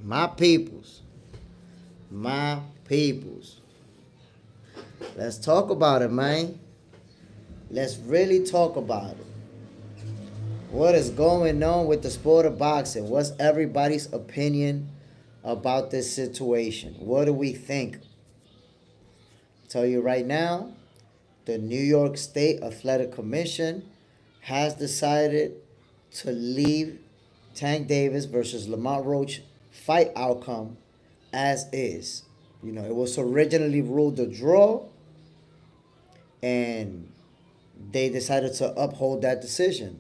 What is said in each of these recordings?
My peoples. My peoples. Let's talk about it, man. Let's really talk about it. What is going on with the sport of boxing? What's everybody's opinion about this situation? What do we think? Tell you right now, the New York State Athletic Commission has decided to leave Tank Davis versus Lamont Roach fight outcome as is. You know, it was originally ruled a draw, and they decided to uphold that decision.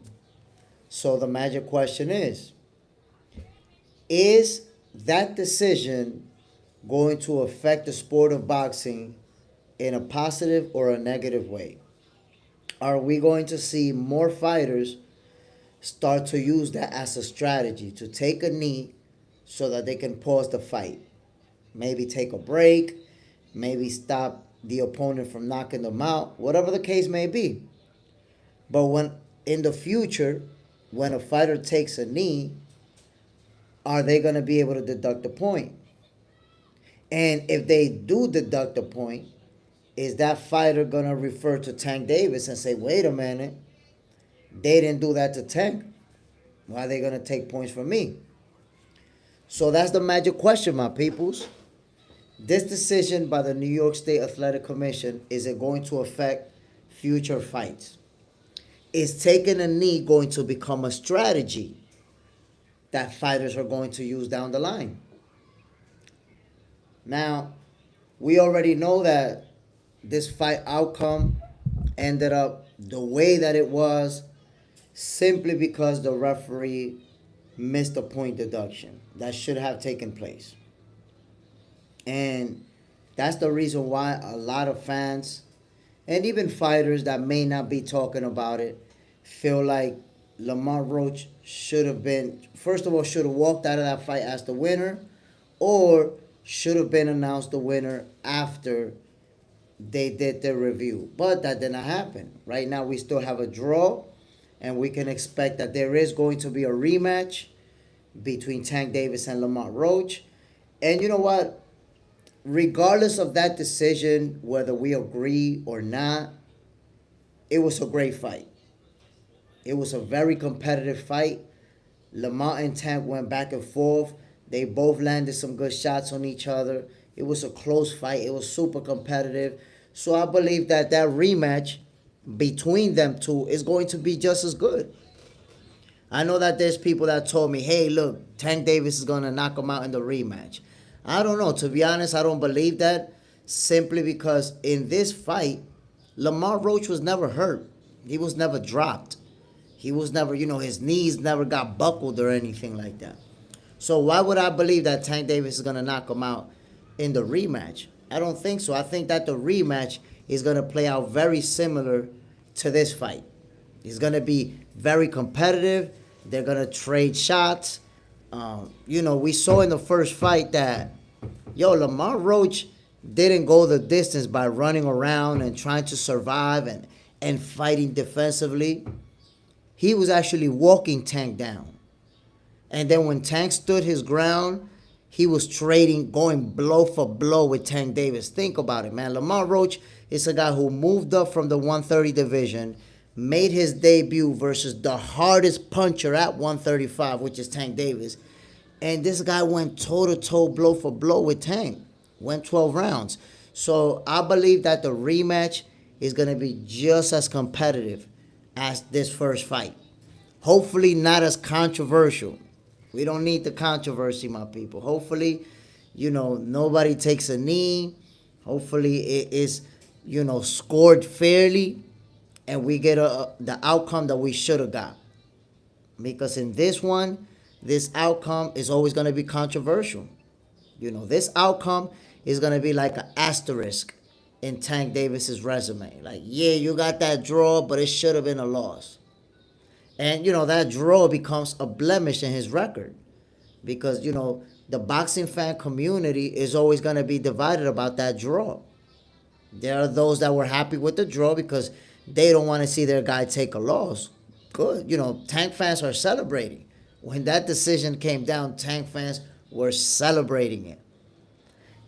So the magic question is that decision going to affect the sport of boxing in a positive or a negative way? Are we going to see more fighters start to use that as a strategy to take a knee so that they can pause the fight? Maybe take a break, maybe stop the opponent from knocking them out, whatever the case may be. But when in the future, when a fighter takes a knee, are they going to be able to deduct a point? And if they do deduct a point, is that fighter going to refer to Tank Davis and say, wait a minute, they didn't do that to Tank? Why are they going to take points from me? So that's the magic question, my peoples. This decision by the New York State Athletic Commission, is it going to affect future fights? Is taking a knee going to become a strategy that fighters are going to use down the line? Now, we already know that this fight outcome ended up the way that it was simply because the referee missed a point deduction that should have taken place. And that's the reason why a lot of fans and even fighters that may not be talking about it feel like Lamont Roach should have been, first of all, should have walked out of that fight as the winner, or should have been announced the winner after they did their review. But that did not happen. Right now we still have a draw, and we can expect that there is going to be a rematch between Tank Davis and Lamont Roach. And you know what? Regardless of that decision, whether we agree or not, it was a great fight. It was a very competitive fight. Lamont and Tank went back and forth. They both landed some good shots on each other. It was a close fight. It was super competitive. So I believe that that rematch between them two is going to be just as good. I know that there's people that told me, hey, look, Tank Davis is going to knock him out in the rematch. I don't know. To be honest, I don't believe that, simply because in this fight, Lamont Roach was never hurt. He was never dropped. He was never, his knees never got buckled or anything like that. So why would I believe that Tank Davis is going to knock him out in the rematch? I don't think so. I think that the rematch is going to play out very similar to this fight. It's going to be very competitive. They're going to trade shots. We saw in the first fight that, Lamont Roach didn't go the distance by running around and trying to survive and fighting defensively. He was actually walking Tank down. And then when Tank stood his ground, he was trading, going blow for blow with Tank Davis. Think about it, man. Lamont Roach is a guy who moved up from the 130 division, made his debut versus the hardest puncher at 135, which is Tank Davis. And this guy went toe-to-toe, blow for blow with Tank. Went 12 rounds. So I believe that the rematch is going to be just as competitive as this first fight. Hopefully not as controversial. We don't need the controversy, my people. Hopefully, nobody takes a knee. Hopefully it is, scored fairly, and we get the outcome that we should have got. Because in this one, this outcome is always going to be controversial. This outcome is going to be like an asterisk in Tank Davis's resume. Like, yeah, you got that draw, but it should have been a loss. And, that draw becomes a blemish in his record. Because, the boxing fan community is always going to be divided about that draw. There are those that were happy with the draw because they don't want to see their guy take a loss. Good. Tank fans are celebrating. When that decision came down, Tank fans were celebrating it.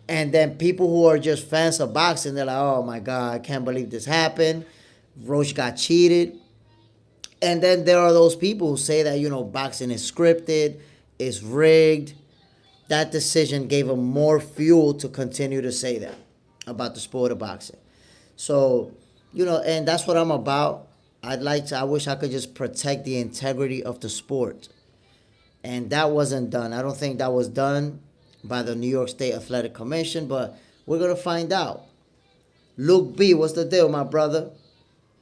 And then people who are just fans of boxing, they're like, oh my God, I can't believe this happened. Roach got cheated. And then there are those people who say that, boxing is scripted, it's rigged. That decision gave them more fuel to continue to say that about the sport of boxing. So, and that's what I'm about. I wish I could just protect the integrity of the sport. And that wasn't done. I don't think that was done by the New York State Athletic Commission, but we're going to find out. Luke B, what's the deal, my brother?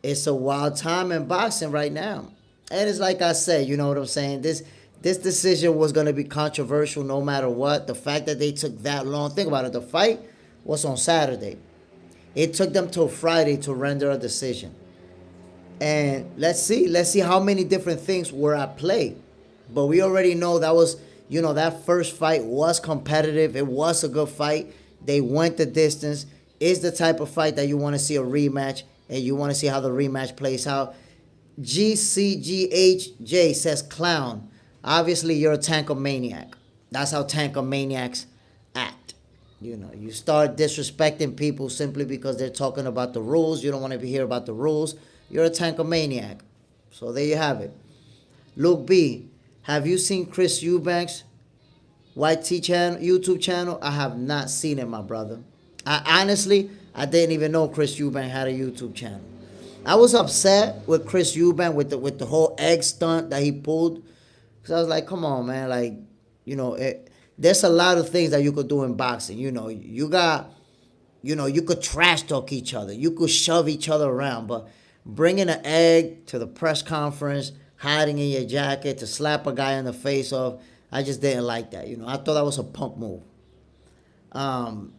It's a wild time in boxing right now. And it's like I said, you know what I'm saying? This decision was going to be controversial no matter what. The fact that they took that long, think about it, the fight was on Saturday. It took them till Friday to render a decision. And let's see how many different things were at play. But we already know that was, that first fight was competitive. It was a good fight. They went the distance. It's the type of fight that you want to see a rematch, and you want to see how the rematch plays out. GCGHJ says, clown. Obviously, you're a tankomaniac. That's how tankomaniacs act. You start disrespecting people simply because they're talking about the rules. You don't want to hear about the rules. You're a tankomaniac. So there you have it. Luke B, have you seen Chris Eubanks' YT channel, YouTube channel? I have not seen it, my brother. I didn't even know Chris Eubank had a YouTube channel. I was upset with Chris Eubank with the whole egg stunt that he pulled. Because I was like, come on, man. There's a lot of things that you could do in boxing. You could trash talk each other. You could shove each other around. But bringing an egg to the press conference, hiding in your jacket to slap a guy in the face off, I just didn't like that. I thought that was a punk move. I'm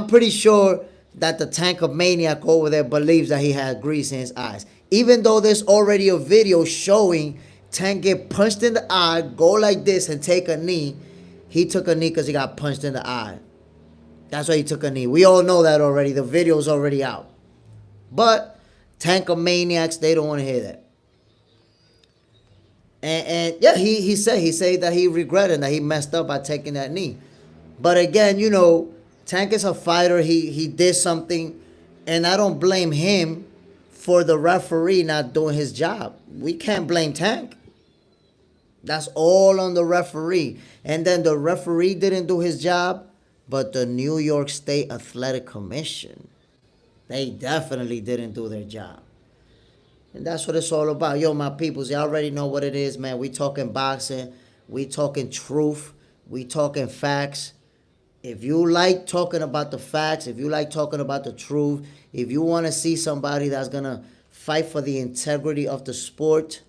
pretty sure that the tankomaniac over there believes that he had grease in his eyes. Even though there's already a video showing Tank get punched in the eye, go like this and take a knee. He took a knee because he got punched in the eye. That's why he took a knee. We all know that already. The video's already out. But tankomaniacs, they don't want to hear that. And yeah, he said that he regretted that he messed up by taking that knee. But again, Tank is a fighter. He did something, and I don't blame him for the referee not doing his job. We can't blame Tank. That's all on the referee. And then the referee didn't do his job, but the New York State Athletic Commission, they definitely didn't do their job. And that's what it's all about. Yo, my peoples, y'all already know what it is, man. We talking boxing. We talking truth. We talking facts. If you like talking about the facts, if you like talking about the truth, if you want to see somebody that's going to fight for the integrity of the sport,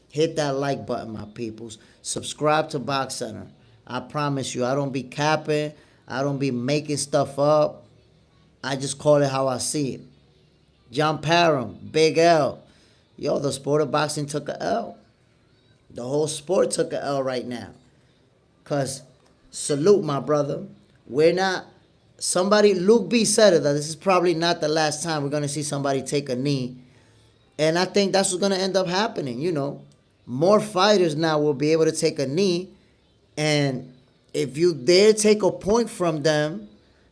hit that like button, my peoples. Subscribe to Box Center. I promise you, I don't be capping. I don't be making stuff up. I just call it how I see it. John Parham, Big L. Yo, the sport of boxing took a L. The whole sport took a L right now. Because, salute, my brother. We're not, Luke B said it, that this is probably not the last time we're going to see somebody take a knee. And I think that's what's going to end up happening, More fighters now will be able to take a knee. And if you dare take a point from them,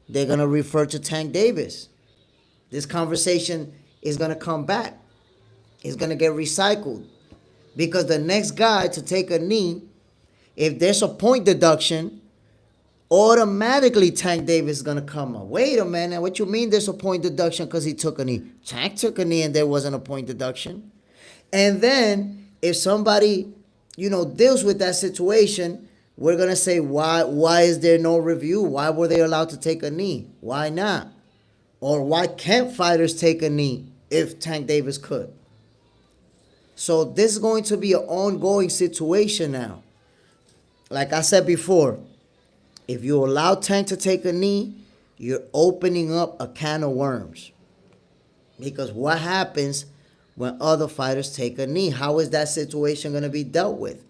they're going to refer to Tank Davis. This conversation is going to come back. It's going to get recycled. Because the next guy to take a knee, if there's a point deduction, automatically Tank Davis is going to come up. Wait a minute, what you mean there's a point deduction because he took a knee? Tank took a knee and there wasn't a point deduction. And then if somebody, deals with that situation, we're going to say, why is there no review? Why were they allowed to take a knee? Why not? Or why can't fighters take a knee if Tank Davis could? So this is going to be an ongoing situation now. Like I said before, if you allow Tank to take a knee, you're opening up a can of worms. Because what happens when other fighters take a knee? How is that situation going to be dealt with?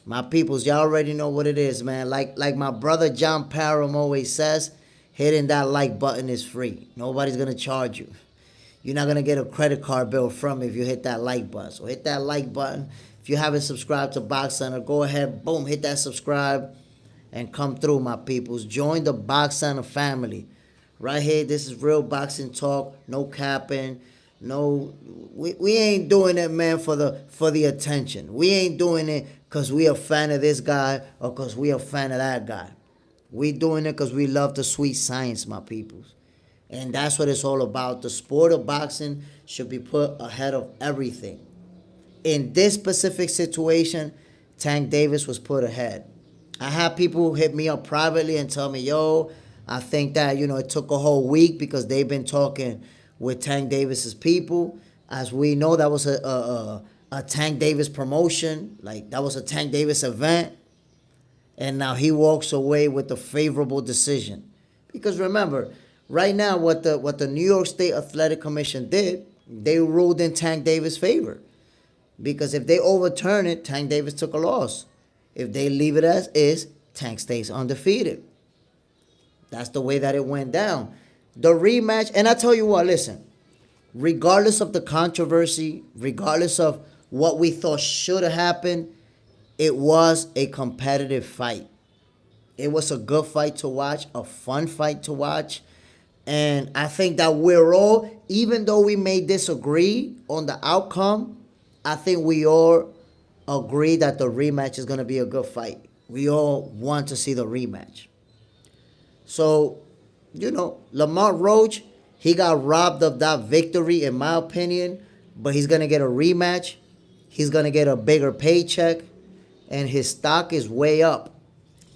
My peoples, y'all already know what it is, man. Like my brother John Parham always says, hitting that like button is free. Nobody's going to charge you. You're not going to get a credit card bill from if you hit that like button. So hit that like button. If If you haven't subscribed to Box Center, go ahead, boom, hit that subscribe and come through, my peoples. Join the Box Center family. Right here, this is real boxing talk, no capping, no, we ain't doing it, man, for the attention. We ain't doing it because we a fan of this guy or because we a fan of that guy. We doing it because we love the sweet science, my peoples. And that's what it's all about. The sport of boxing should be put ahead of everything. In this specific situation, Tank Davis was put ahead. I had people hit me up privately and tell me, yo, I think that, it took a whole week because they've been talking with Tank Davis's people. As we know, that was a Tank Davis promotion. Like, that was a Tank Davis event. And now he walks away with a favorable decision. Because remember, right now, what the New York State Athletic Commission did, they ruled in Tank Davis' favor. Because if they overturn it, Tank Davis took a loss. If they leave it as is, Tank stays undefeated. That's the way that it went down. The rematch, and I tell you what, listen, regardless of the controversy, regardless of what we thought should have happened, it was a competitive fight. It was a good fight to watch, a fun fight to watch. And I think that we're all, even though we may disagree on the outcome, I think we all agree that the rematch is going to be a good fight. We all want to see the rematch. So, Lamont Roach, he got robbed of that victory, in my opinion, but he's going to get a rematch. He's going to get a bigger paycheck, and his stock is way up.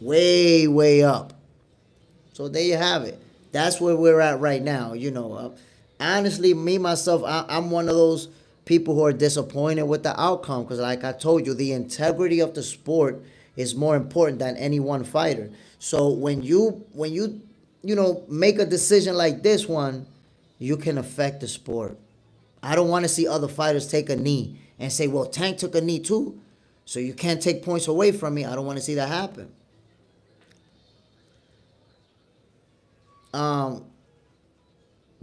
Way, way up. So there you have it. That's where we're at right now. Honestly, me, myself, I'm one of those people who are disappointed with the outcome because, like I told you, the integrity of the sport is more important than any one fighter. So when you make a decision like this one, you can affect the sport. I don't want to see other fighters take a knee and say, well, Tank took a knee too, so you can't take points away from me. I don't want to see that happen.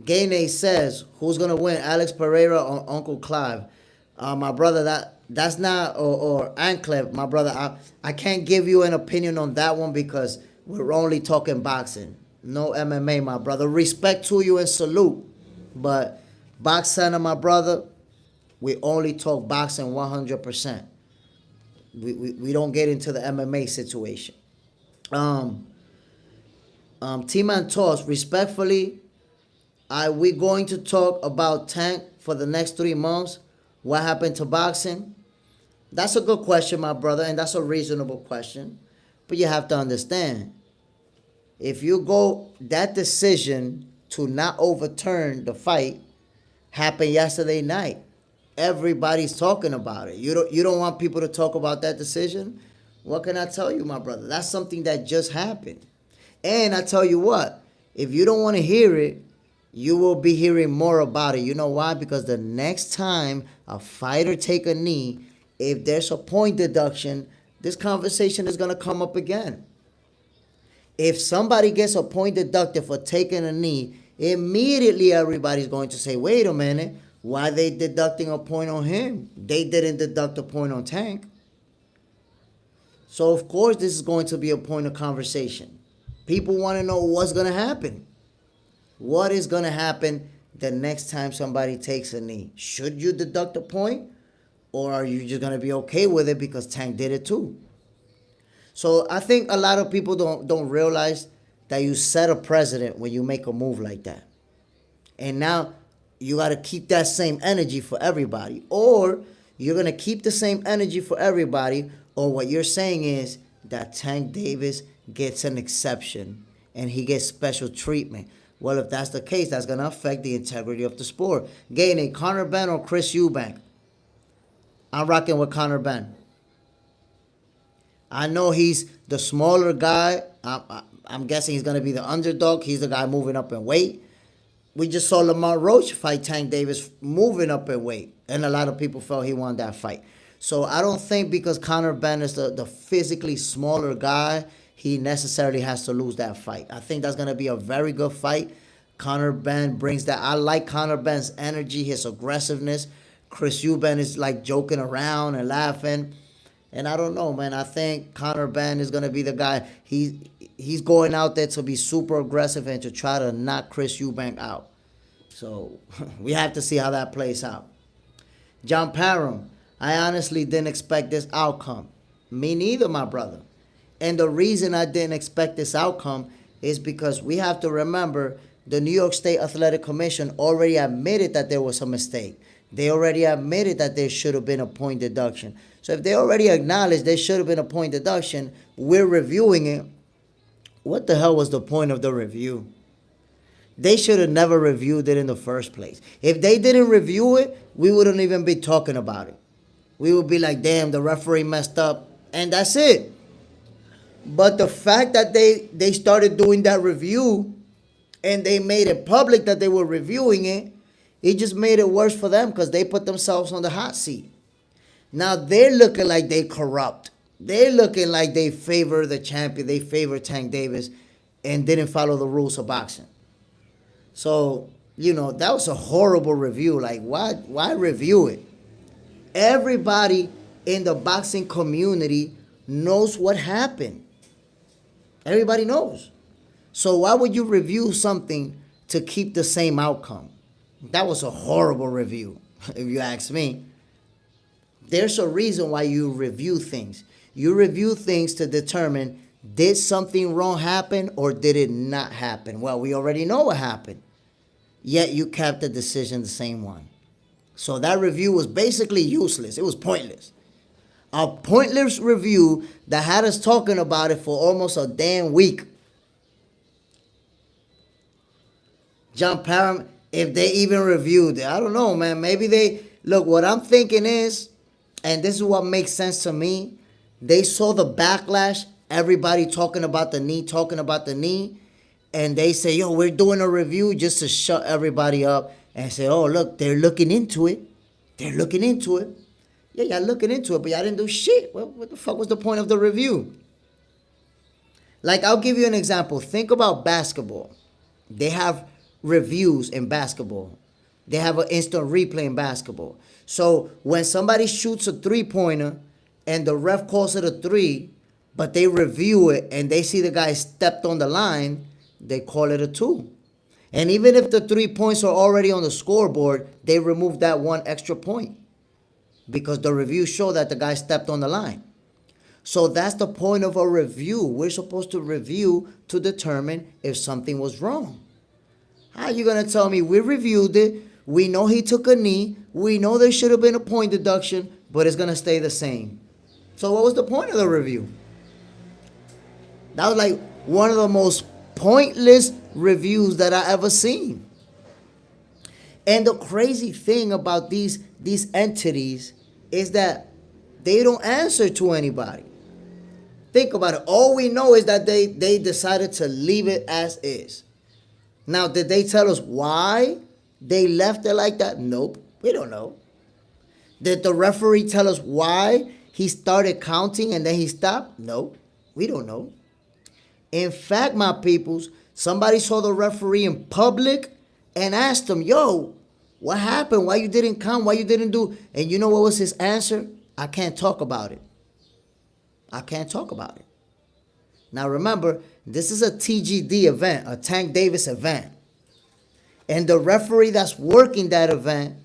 Gaynay says, who's going to win, Alex Pereira or Uncle Clive? My brother, that's not, or Anclev, my brother, I can't give you an opinion on that one because we're only talking boxing. No MMA, my brother. Respect to you and salute. But Box Center, my brother, we only talk boxing 100%. We don't get into the MMA situation. T-Man Toss, respectfully, are we going to talk about Tank for the next 3 months? What happened to boxing? That's a good question, my brother, and that's a reasonable question. But you have to understand, if you go, that decision to not overturn the fight happened yesterday night. Everybody's talking about it. You don't want people to talk about that decision? What can I tell you, my brother? That's something that just happened. And I tell you what, if you don't want to hear it, you will be hearing more about it. You know why? Because the next time a fighter take a knee, if there's a point deduction, this conversation is going to come up again. If somebody gets a point deducted for taking a knee, immediately everybody's going to say, wait a minute, why are they deducting a point on him? They didn't deduct a point on Tank. So, of course, this is going to be a point of conversation. People want to know what's going to happen. What is going to happen the next time somebody takes a knee? Should you deduct a point? Or are you just going to be okay with it because Tank did it too? So I think a lot of people don't realize that you set a precedent when you make a move like that. And now you got to keep that same energy for everybody. Or you're going to keep the same energy for everybody. Or what you're saying is that Tank Davis gets an exception and he gets special treatment. Well, if that's the case, that's going to affect the integrity of the sport. Gaynay, Conor Benn or Chris Eubank? I'm rocking with Conor Benn. I know he's the smaller guy. I'm guessing he's going to be the underdog. He's the guy moving up in weight. We just saw Lamont Roach fight Tank Davis moving up in weight. And a lot of people felt he won that fight. So I don't think because Conor Benn is the physically smaller guy, he necessarily has to lose that fight. I think that's going to be a very good fight. Conor Benn brings that. I like Conor Benn's energy, his aggressiveness. Chris Eubank is like joking around and laughing. And I don't know, man. I think Conor Benn is gonna be the guy. He's going out there to be super aggressive and to try to knock Chris Eubank out. So we have to see how that plays out. John Parham, I honestly didn't expect this outcome. Me neither, my brother. And the reason I didn't expect this outcome is because we have to remember the New York State Athletic Commission already admitted that there was a mistake. They already admitted that there should have been a point deduction. So if they already acknowledged there should have been a point deduction, we're reviewing it. What the hell was the point of the review? They should have never reviewed it in the first place. If they didn't review it, we wouldn't even be talking about it. We would be like, damn, the referee messed up, and that's it. But the fact that they started doing that review and they made it public that they were reviewing it, it just made it worse for them because they put themselves on the hot seat. Now they're looking like they corrupt. They're looking like they favor the champion. They favor Tank Davis and didn't follow the rules of boxing. So, that was a horrible review. Like, why review it? Everybody in the boxing community knows what happened. Everybody knows. So why would you review something to keep the same outcome? That was a horrible review, if you ask me. There's a reason why you review things. You review things to determine, did something wrong happen or did it not happen? Well, we already know what happened. Yet you kept the decision the same one. So that review was basically useless. It was pointless. A pointless review that had us talking about it for almost a damn week. John Parham, if they even reviewed it, I don't know, man. Maybe they, look, what I'm thinking is, and this is what makes sense to me, they saw the backlash, everybody talking about the knee, and they say, yo, we're doing a review just to shut everybody up and say, oh, look, they're looking into it. They're looking into it. Yeah, y'all looking into it, but y'all didn't do shit. Well, what the fuck was the point of the review? Like, I'll give you an example. Think about basketball. They have reviews in basketball. They have an instant replay in basketball. So when somebody shoots a three-pointer and the ref calls it a three, but they review it and they see the guy stepped on the line, they call it a two. And even if the 3 points are already on the scoreboard, they remove that one extra point because the review showed that the guy stepped on the line. So that's the point of a review. We're supposed to review to determine if something was wrong. How are you going to tell me we reviewed it, we know he took a knee, we know there should have been a point deduction, but it's going to stay the same? So what was the point of the review? That was like one of the most pointless reviews that I ever seen. And the crazy thing about these entities is that they don't answer to anybody. Think about it. All we know is that they decided to leave it as is. Now, did they tell us why they left it like that? Nope. We don't know. Did the referee tell us why he started counting and then he stopped? Nope. We don't know. In fact, my peoples, somebody saw the referee in public and asked him, yo, what happened? Why you didn't count? Why you didn't do? And you know what was his answer? I can't talk about it. I can't talk about it. Now remember, this is a TGD event, a Tank Davis event. And the referee that's working that event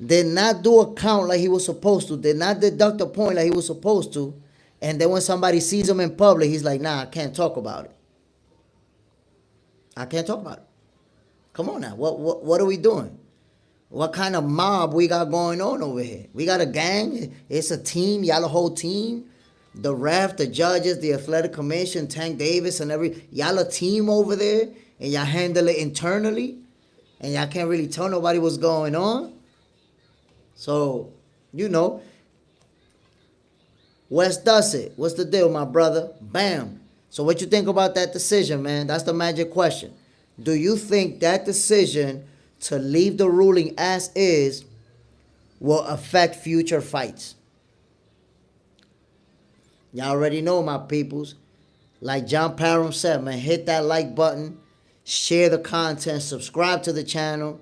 did not do a count like he was supposed to, did not deduct a point like he was supposed to. And then when somebody sees him in public, he's like, nah, I can't talk about it. I can't talk about it. Come on now, what are we doing? What kind of mob we got going on over here? We got a gang, it's a team, y'all a whole team. The ref, the judges, the athletic commission, Tank Davis and y'all a team over there and y'all handle it internally and y'all can't really tell nobody what's going on. So, West does it. What's the deal, my brother? Bam. So what you think about that decision, man? That's the magic question. Do you think that decision to leave the ruling as is will affect future fights? Y'all already know, my peoples. Like John Parham said, man, hit that like button, share the content, subscribe to the channel,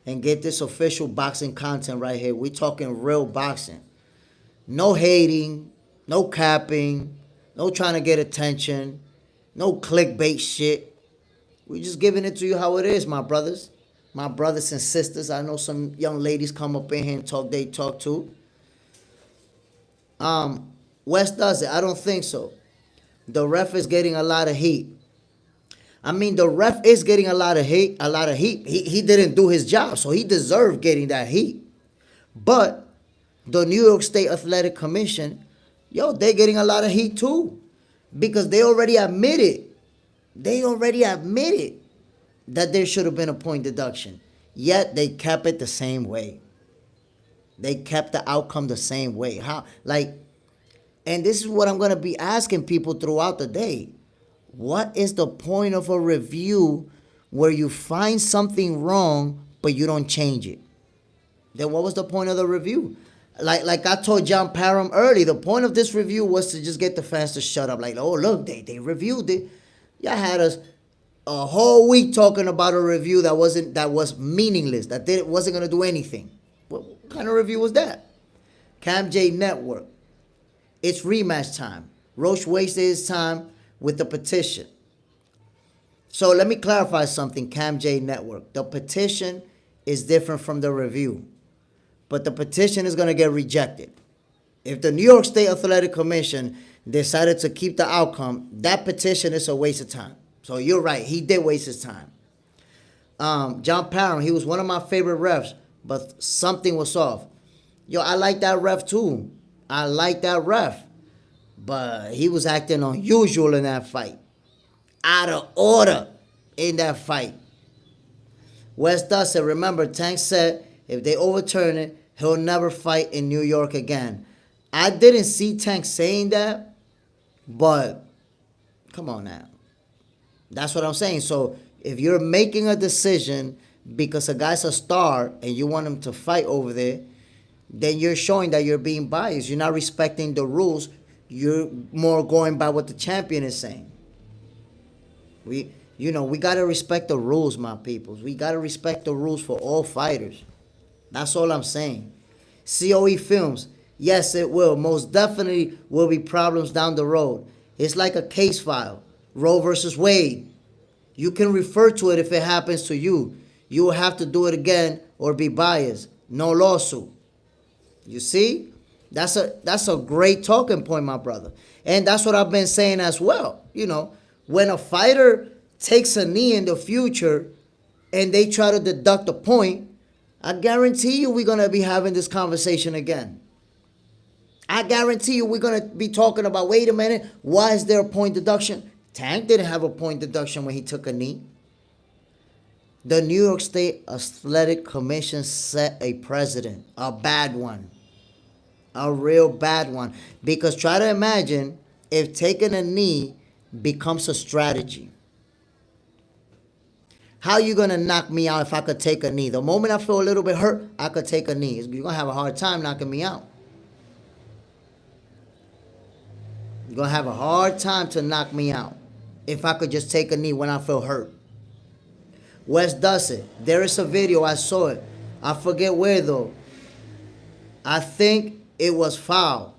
and get this official boxing content right here. We talking real boxing. No hating, no capping, no trying to get attention, no clickbait shit. We just giving it to you how it is, my brothers. My brothers and sisters. I know some young ladies come up in here and talk they talk too. West does it. I don't think so. The ref is getting a lot of heat. I mean, the ref is getting a lot of heat. He didn't do his job, so he deserved getting that heat. But the New York State Athletic Commission, they're getting a lot of heat too, because they already admitted that there should have been a point deduction. Yet they kept it the same way. They kept the outcome the same way. How? And this is what I'm going to be asking people throughout the day. What is the point of a review where you find something wrong, but you don't change it? Then what was the point of the review? Like I told John Parham early, the point of this review was to just get the fans to shut up. Like, oh, look, they reviewed it. Y'all had us a whole week talking about a review that was meaningless, that wasn't going to do anything. What kind of review was that? Cam J Network. It's rematch time. Roach wasted his time with the petition. So let me clarify something, Cam J Network. The petition is different from the review. But the petition is going to get rejected. If the New York State Athletic Commission decided to keep the outcome, that petition is a waste of time. So you're right. He did waste his time. John Parham, he was one of my favorite refs, but something was off. I like that ref too. I like that ref. But he was acting unusual in that fight. Out of order in that fight. Wes Dustin, remember, Tank said if they overturn it, he'll never fight in New York again. I didn't see Tank saying that, but come on now. That's what I'm saying. So if you're making a decision because a guy's a star and you want him to fight over there, then you're showing that you're being biased. You're not respecting the rules. You're more going by what the champion is saying. We got to respect the rules, my peoples. We got to respect the rules for all fighters. That's all I'm saying. COE Films, yes, it will. Most definitely will be problems down the road. It's like a case file. Roe versus Wade. You can refer to it if it happens to you. You will have to do it again or be biased. No lawsuit. You see? That's a great talking point, my brother. And that's what I've been saying as well. When a fighter takes a knee in the future and they try to deduct a point, I guarantee you we're going to be having this conversation again. I guarantee you we're going to be talking about, wait a minute, why is there a point deduction? Tank didn't have a point deduction when he took a knee. The New York State Athletic Commission set a precedent, a bad one, a real bad one. Because try to imagine if taking a knee becomes a strategy. How you going to knock me out if I could take a knee? The moment I feel a little bit hurt, I could take a knee. You're going to have a hard time knocking me out. You're going to have a hard time to knock me out if I could just take a knee when I feel hurt. Wes does it. There is a video. I saw it. I forget where, though. I think it was foul.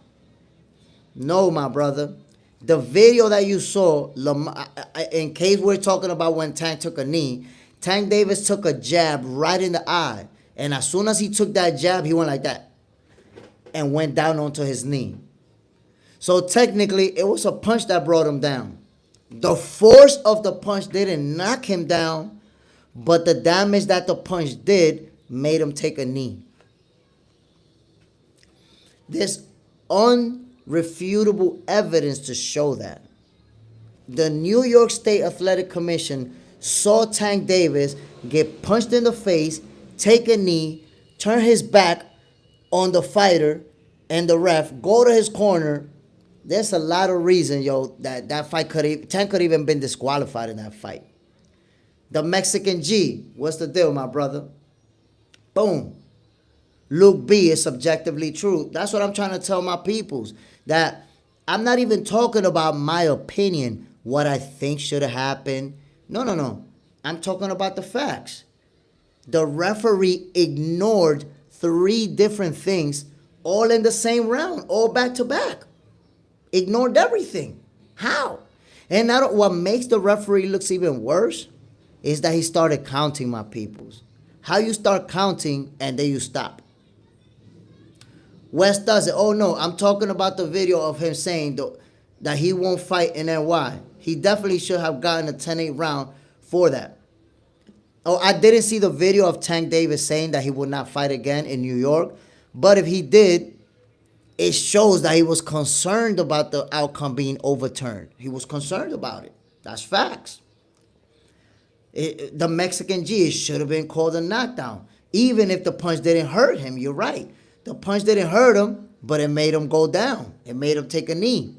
No, my brother. The video that you saw, in case we're talking about when Tank took a knee, Tank Davis took a jab right in the eye. And as soon as he took that jab, he went like that and went down onto his knee. So technically, it was a punch that brought him down. The force of the punch didn't knock him down, but the damage that the punch did made him take a knee. There's unrefutable evidence to show that. The New York State Athletic Commission saw Tank Davis get punched in the face, take a knee, turn his back on the fighter and the ref, go to his corner. There's a lot of reasons, that fight Tank could even been disqualified in that fight. The Mexican G, what's the deal, my brother? Boom. Luke B is subjectively true. That's what I'm trying to tell my peoples. That I'm not even talking about my opinion, what I think should have happened. No. I'm talking about the facts. The referee ignored 3 different things all in the same round, all back to back. Ignored everything. How? And what makes the referee looks even worse is that he started counting, my peoples. How you start counting and then you stop. West does it. Oh no, I'm talking about the video of him saying that he won't fight in NY. He definitely should have gotten a 10-8 round for that. Oh, I didn't see the video of Tank Davis saying that he would not fight again in New York. But if he did, it shows that he was concerned about the outcome being overturned. He was concerned about it. That's facts. The Mexican G, it should have been called a knockdown. Even if the punch didn't hurt him, you're right. The punch didn't hurt him, but it made him go down. It made him take a knee.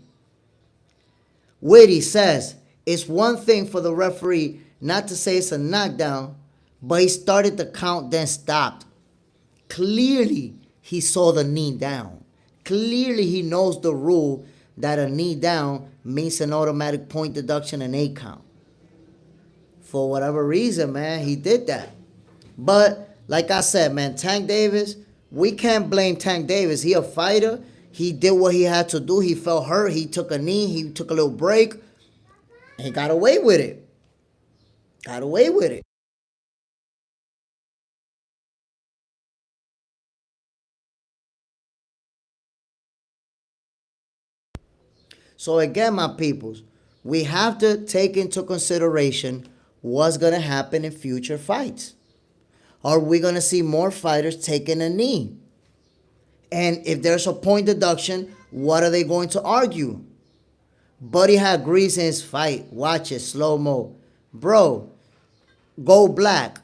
Whitty says, it's one thing for the referee not to say it's a knockdown, but he started the count, then stopped. Clearly, he saw the knee down. Clearly, he knows the rule that a knee down means an automatic point deduction and 8 count. For whatever reason, man, he did that. But, like I said, man, Tank Davis, we can't blame Tank Davis. He a fighter. He did what he had to do. He felt hurt. He took a knee. He took a little break. And he got away with it. Got away with it. So again, my peoples, we have to take into consideration what's going to happen in future fights. Are we going to see more fighters taking a knee? And if there's a point deduction, what are they going to argue? Buddy had grease in his fight. Watch it, slow-mo. Bro, go black.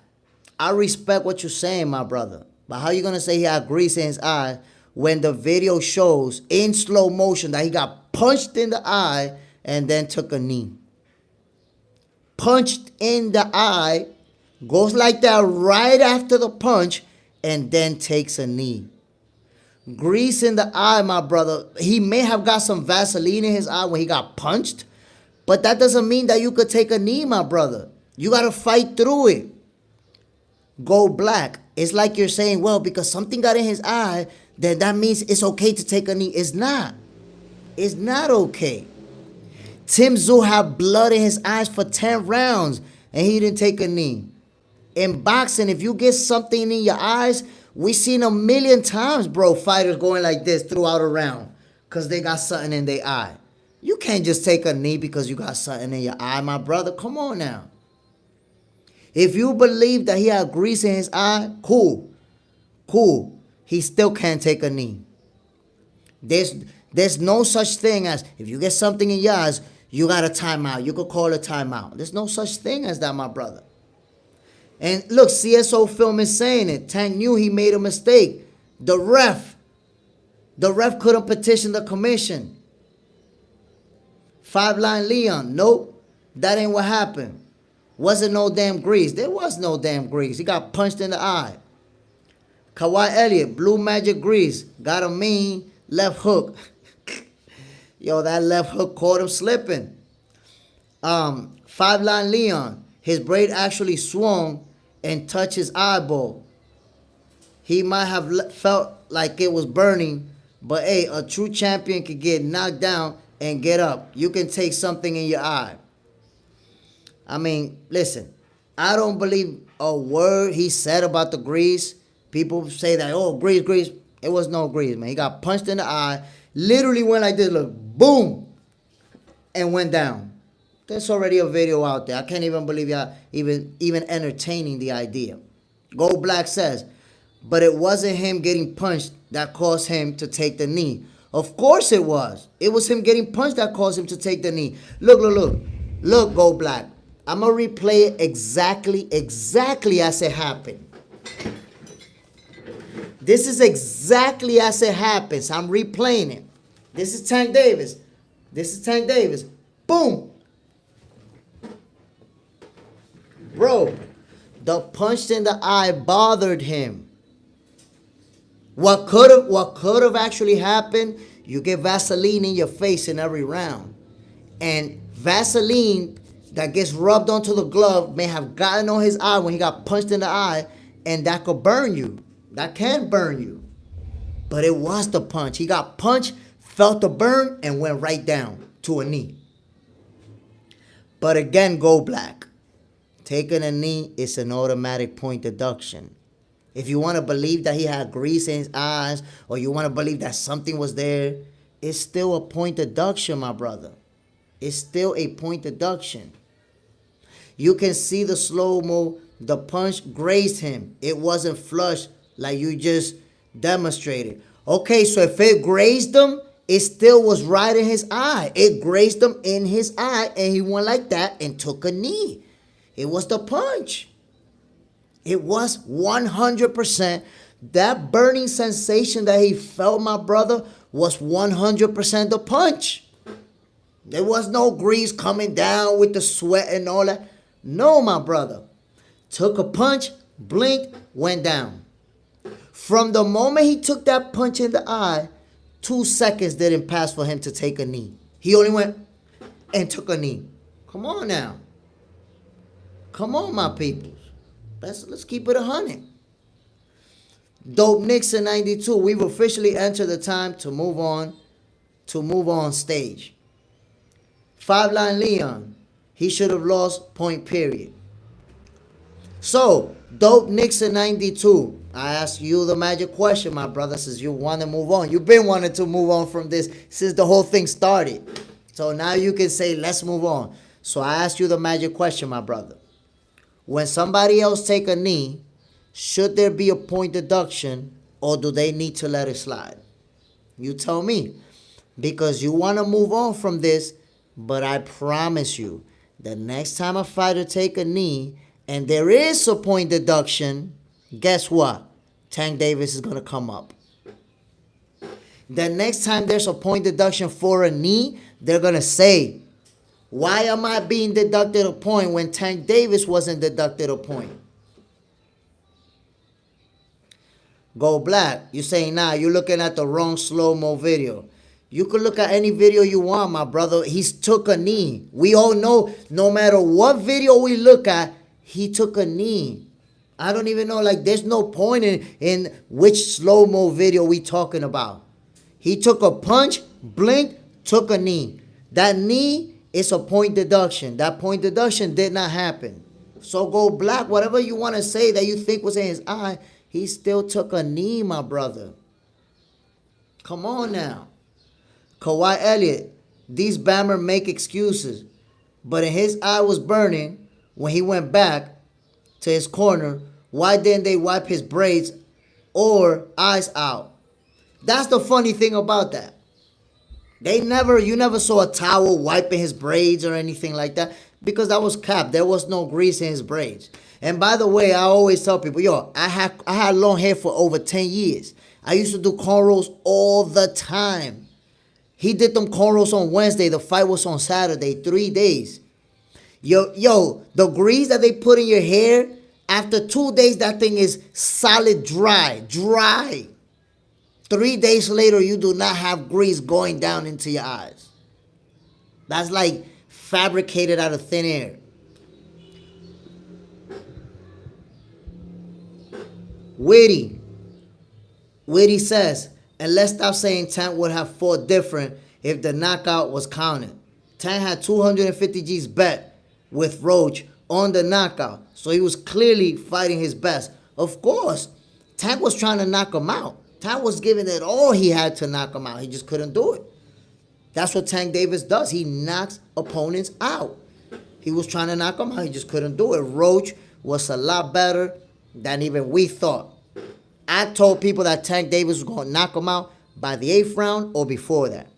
I respect what you're saying, my brother. But how you going to say he had grease in his eye when the video shows in slow motion that he got punched in the eye and then took a knee? Punched in the eye, goes like that right after the punch, and then takes a knee. Grease in the eye, my brother. He may have got some Vaseline in his eye when he got punched, but that doesn't mean that you could take a knee, my brother. You got to fight through it. Go black. It's like you're saying, well, because something got in his eye, then that means it's okay to take a knee. It's not. It's not okay. Tim Tszyu had blood in his eyes for 10 rounds, and he didn't take a knee. In boxing, if you get something in your eyes, we seen a million times, bro, fighters going like this throughout a round because they got something in their eye. You can't just take a knee because you got something in your eye, my brother. Come on now. If you believe that he had grease in his eye, cool. Cool. He still can't take a knee. There's no such thing as if you get something in your eyes, you got a timeout. You could call a timeout. There's no such thing as that, my brother. And look, CSO Film is saying it. Tank knew he made a mistake. The ref couldn't petition the commission. 5-line Leon, nope, that ain't what happened. Wasn't no damn grease. There was no damn grease. He got punched in the eye. Kawhi Elliott, blue magic grease, got a mean left hook. Yo, that left hook caught him slipping. 5-line Leon, his braid actually swung and touched his eyeball. He might have felt like it was burning, but hey, a true champion can get knocked down and get up. You can take something in your eye. I mean, listen, I don't believe a word he said about the grease. People say that, oh, grease. It was no grease, man. He got punched in the eye, literally went like this, look, boom, and went down. There's already a video out there. I can't even believe y'all even entertaining the idea. Go Black says, but it wasn't him getting punched that caused him to take the knee. Of course it was. It was him getting punched that caused him to take the knee. Look, Go Black. I'm going to replay it exactly as it happened. This is exactly as it happens. I'm replaying it. This is Tank Davis. Boom. Bro, the punch in the eye bothered him. What could have actually happened, you get Vaseline in your face in every round. And Vaseline that gets rubbed onto the glove may have gotten on his eye when he got punched in the eye, and that could burn you. That can burn you. But it was the punch. He got punched, felt the burn, and went right down to a knee. But again, Gold Black. Taking a knee is an automatic point deduction. If you want to believe that he had grease in his eyes, or you want to believe that something was there, it's still a point deduction, my brother. It's still a point deduction. You can see the slow-mo. The punch grazed him. It wasn't flush like you just demonstrated. Okay, so if it grazed him, it still was right in his eye. It grazed him in his eye, and he went like that and took a knee. It was the punch. It was 100%. That burning sensation that he felt, my brother, was 100% the punch. There was no grease coming down with the sweat and all that. No, my brother. Took a punch, blinked, went down. From the moment he took that punch in the eye, 2 seconds didn't pass for him to take a knee. He only went and took a knee. Come on now. Come on, my peoples. Let's keep it 100. Dope Nixon 92. We've officially entered the time to move on stage. 5-line Leon. He should have lost, point period. So, Dope Nixon 92. I ask you the magic question, my brother, since you want to move on. You've been wanting to move on from this since the whole thing started. So now you can say, let's move on. So I ask you the magic question, my brother. When somebody else take a knee, should there be a point deduction, or do they need to let it slide? You tell me. Because you want to move on from this, but I promise you, the next time a fighter take a knee and there is a point deduction, guess what? Tank Davis is going to come up. The next time there's a point deduction for a knee, they're going to say, why am I being deducted a point when Tank Davis wasn't deducted a point? Go Black. You're saying, nah, you're looking at the wrong slow-mo video. You could look at any video you want, my brother. He's took a knee. We all know, no matter what video we look at, he took a knee. I don't even know, like, there's no point in which slow-mo video we talking about. He took a punch, blinked, took a knee. That knee is a point deduction. That point deduction did not happen. So Go Black, whatever you want to say that you think was in his eye, he still took a knee, my brother. Come on now. Kawhi Elliott, these Bammer make excuses. But in his eye was burning when he went back to his corner. Why didn't they wipe his braids or eyes out? That's the funny thing about that. You never saw a towel wiping his braids or anything like that, because that was cap. There was no grease in his braids. And by the way, I always tell people, yo, I had long hair for over 10 years. I used to do cornrows all the time. He did them cornrows on Wednesday. The fight was on Saturday, 3 days. Yo, the grease that they put in your hair, after 2 days, that thing is solid dry. 3 days later, you do not have grease going down into your eyes. That's like fabricated out of thin air. Witty says, and let's stop saying Tank would have fought different if the knockout was counted. Tank had 250 G's bet with Roach on the knockout, so he was clearly fighting his best. Of course, Tank was trying to knock him out. Tank was giving it all he had to knock him out. He just couldn't do it. That's what Tank Davis does. He knocks opponents out. He was trying to knock him out. He just couldn't do it. Roach was a lot better than even we thought. I told people that Tank Davis was going to knock him out by the 8th round or before that.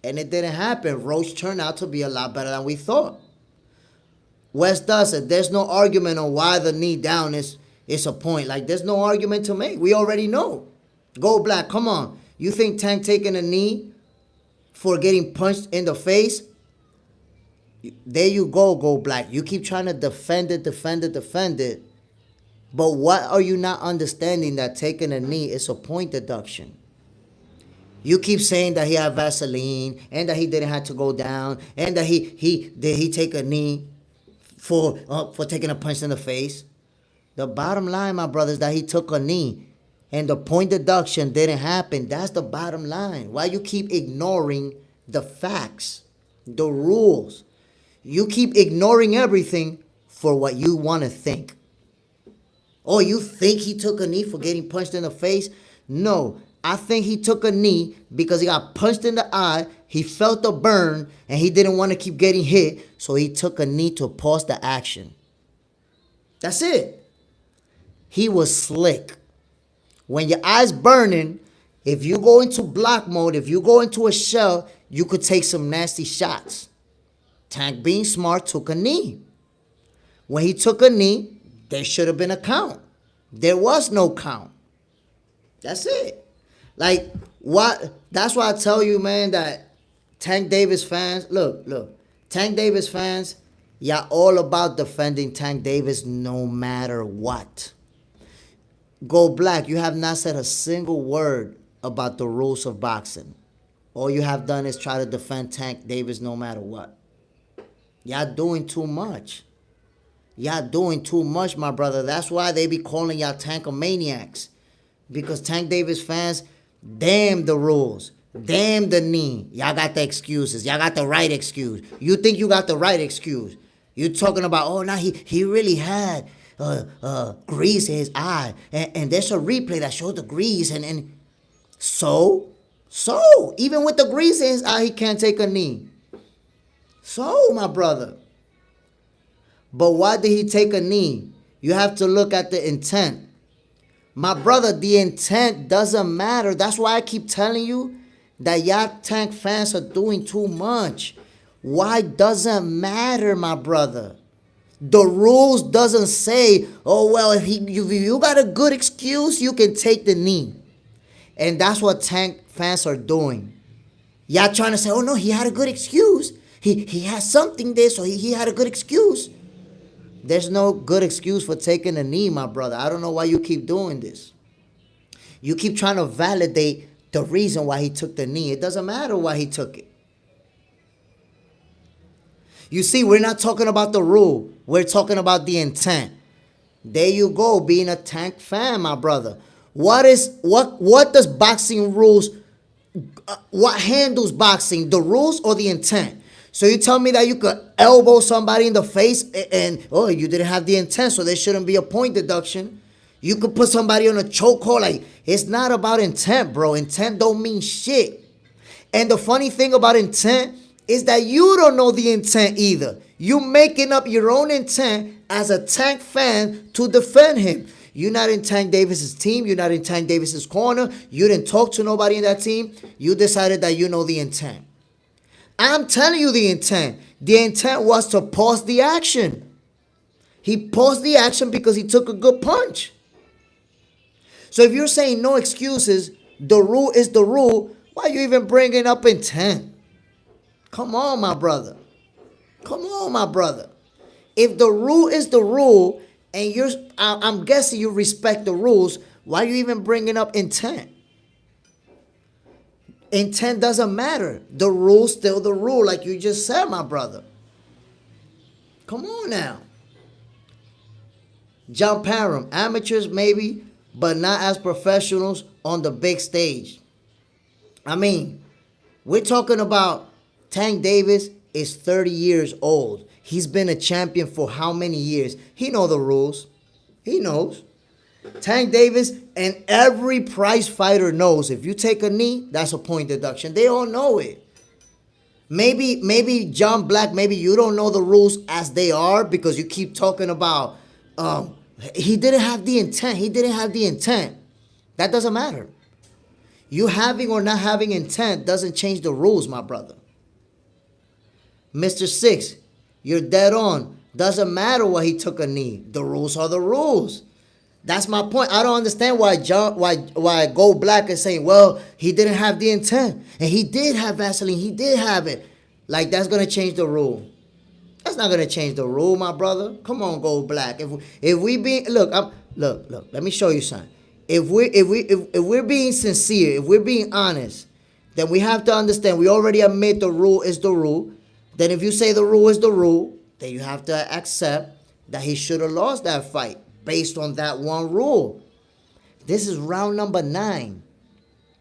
And it didn't happen. Roach turned out to be a lot better than we thought. Wes does it. There's no argument on why the knee down is a point. Like, there's no argument to make. We already know. Go Black, come on. You think Tank taking a knee for getting punched in the face? There you go Black. You keep trying to defend it. But what are you not understanding, that taking a knee is a point deduction? You keep saying that he had Vaseline and that he didn't have to go down and that he take a knee for taking a punch in the face. The bottom line, my brother, is that he took a knee. And the point deduction didn't happen. That's the bottom line. Why you keep ignoring the facts, the rules? You keep ignoring everything for what you want to think. Oh, you think he took a knee for getting punched in the face? No, I think he took a knee because he got punched in the eye, he felt a burn, and he didn't want to keep getting hit, so he took a knee to pause the action. That's it. He was slick. When your eye's burning, if you go into block mode, if you go into a shell, you could take some nasty shots. Tank, being smart, took a knee. When he took a knee, there should have been a count. There was no count. That's it. Like, what? That's why I tell you, man, that Tank Davis fans, look, Tank Davis fans, y'all all about defending Tank Davis no matter what. Go Black, you have not said a single word about the rules of boxing. All you have done is try to defend Tank Davis no matter what. Y'all doing too much. Y'all doing too much, my brother. That's why they be calling y'all Tankomaniacs. Because Tank Davis fans, damn the rules. Damn the knee. Y'all got the excuses. Y'all got the right excuse. You think you got the right excuse. You talking about, oh, now he really had grease in his eye. And there's a replay that shows the grease. And so, even with the grease in his eye, he can't take a knee. So, my brother. But why did he take a knee? You have to look at the intent. My brother, the intent doesn't matter. That's why I keep telling you that y'all Tank fans are doing too much. Why doesn't matter, my brother? The rules doesn't say, oh, well, if you got a good excuse, you can take the knee. And that's what Tank fans are doing. Y'all trying to say, oh, no, he had a good excuse. He has something there, so he had a good excuse. There's no good excuse for taking a knee, my brother. I don't know why you keep doing this. You keep trying to validate the reason why he took the knee. It doesn't matter why he took it. You see, we're not talking about the rule. We're talking about the intent. There you go, being a Tank fan, my brother. What does boxing rules, what handles boxing, the rules or the intent? So you tell me that you could elbow somebody in the face and oh, you didn't have the intent, so there shouldn't be a point deduction. You could put somebody on a chokehold. Like, it's not about intent, bro. Intent don't mean shit. And the funny thing about intent is that you don't know the intent either. You making up your own intent as a Tank fan to defend him. You're not in Tank Davis's team. You're not in Tank Davis's corner. You didn't talk to nobody in that team. You decided that you know the intent. I'm telling you the intent. The intent was to pause the action. He paused the action because he took a good punch. So if you're saying no excuses, the rule is the rule, why are you even bringing up intent? Come on, my brother. Come on, my brother. If the rule is the rule, and I'm guessing you respect the rules, why are you even bringing up intent? Intent doesn't matter. The rule's still the rule, like you just said, my brother. Come on now. John Parham, amateurs maybe, but not as professionals on the big stage. I mean, we're talking about Tank Davis is 30 years old. He's been a champion for how many years? He knows the rules. He knows. Tank Davis and every prize fighter knows if you take a knee, that's a point deduction. They all know it. Maybe John Black, maybe you don't know the rules as they are because you keep talking about he didn't have the intent. He didn't have the intent. That doesn't matter. You having or not having intent doesn't change the rules, my brother. Mr. Six, you're dead on. Doesn't matter why he took a knee. The rules are the rules. That's my point. I don't understand why Go Black is saying, well, he didn't have the intent. And he did have Vaseline. He did have it. Like, that's going to change the rule. That's not going to change the rule, my brother. Come on, Go Black. If we be, look, let me show you something. If we're being sincere, if we're being honest, then we have to understand, we already admit the rule is the rule. Then if you say the rule is the rule, then you have to accept that he should have lost that fight. based on that one rule. This is round number 9.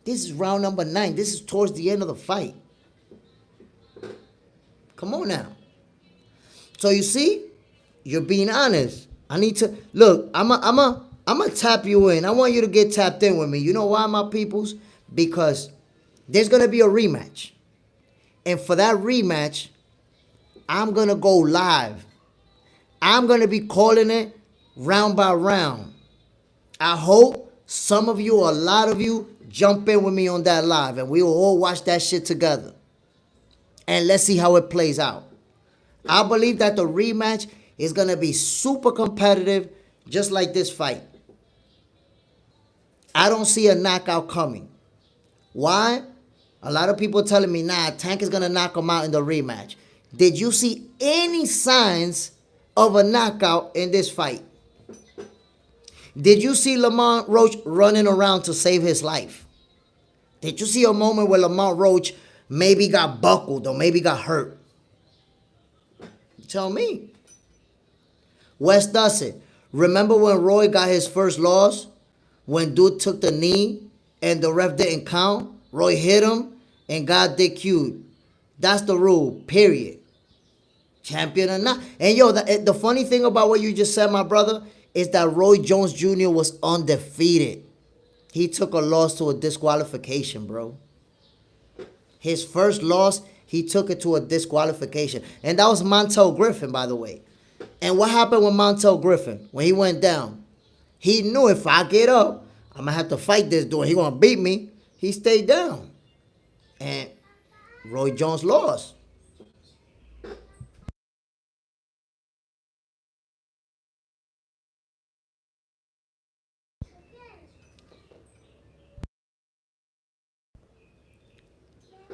This is round number 9. This is towards the end of the fight. Come on now. So you see, you're being honest. I need to look. I'm a tap you in. I want you to get tapped in with me. You know why, my peoples? Because there's gonna be a rematch, and for that rematch, I'm gonna go live. I'm gonna be calling it round by round. I hope some of you, or a lot of you, jump in with me on that live, and we will all watch that shit together. And let's see how it plays out. I believe that the rematch is going to be super competitive, just like this fight. I don't see a knockout coming. Why? A lot of people telling me, nah, Tank is going to knock him out in the rematch. Did you see any signs of a knockout in this fight? Did you see Lamont Roach running around to save his life? Did you see a moment where Lamont Roach maybe got buckled or maybe got hurt? Tell me. Wes Dustin, remember when Roy got his first loss? When dude took the knee and the ref didn't count? Roy hit him and got DQ'd. That's the rule, period. Champion or not. And yo, the funny thing about what you just said, my brother, is that Roy Jones Jr. was undefeated. He took a loss to a disqualification, bro. His first loss, he took it to a disqualification. And that was Montel Griffin, by the way. And what happened with Montel Griffin when he went down? He knew if I get up, I'm going to have to fight this dude. He going to beat me. He stayed down. And Roy Jones lost.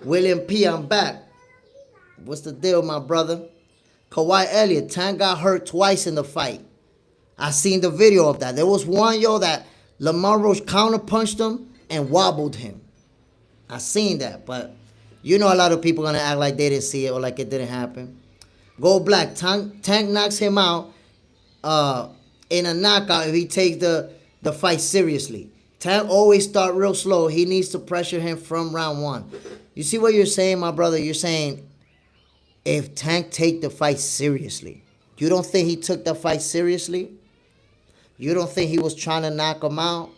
William P., I'm back. What's the deal, my brother? Kawhi Elliott, Tank got hurt twice in the fight. I seen the video of that. There was one, yo, that Lamont Roach counterpunched him and wobbled him. I seen that, but you know a lot of people gonna act like they didn't see it or like it didn't happen. Gold Black, Tank knocks him out in a knockout if he takes the fight seriously. Tank always start real slow. He needs to pressure him from round 1. You see what you're saying, my brother? You're saying if Tank take the fight seriously. You don't think he took the fight seriously? You don't think he was trying to knock him out?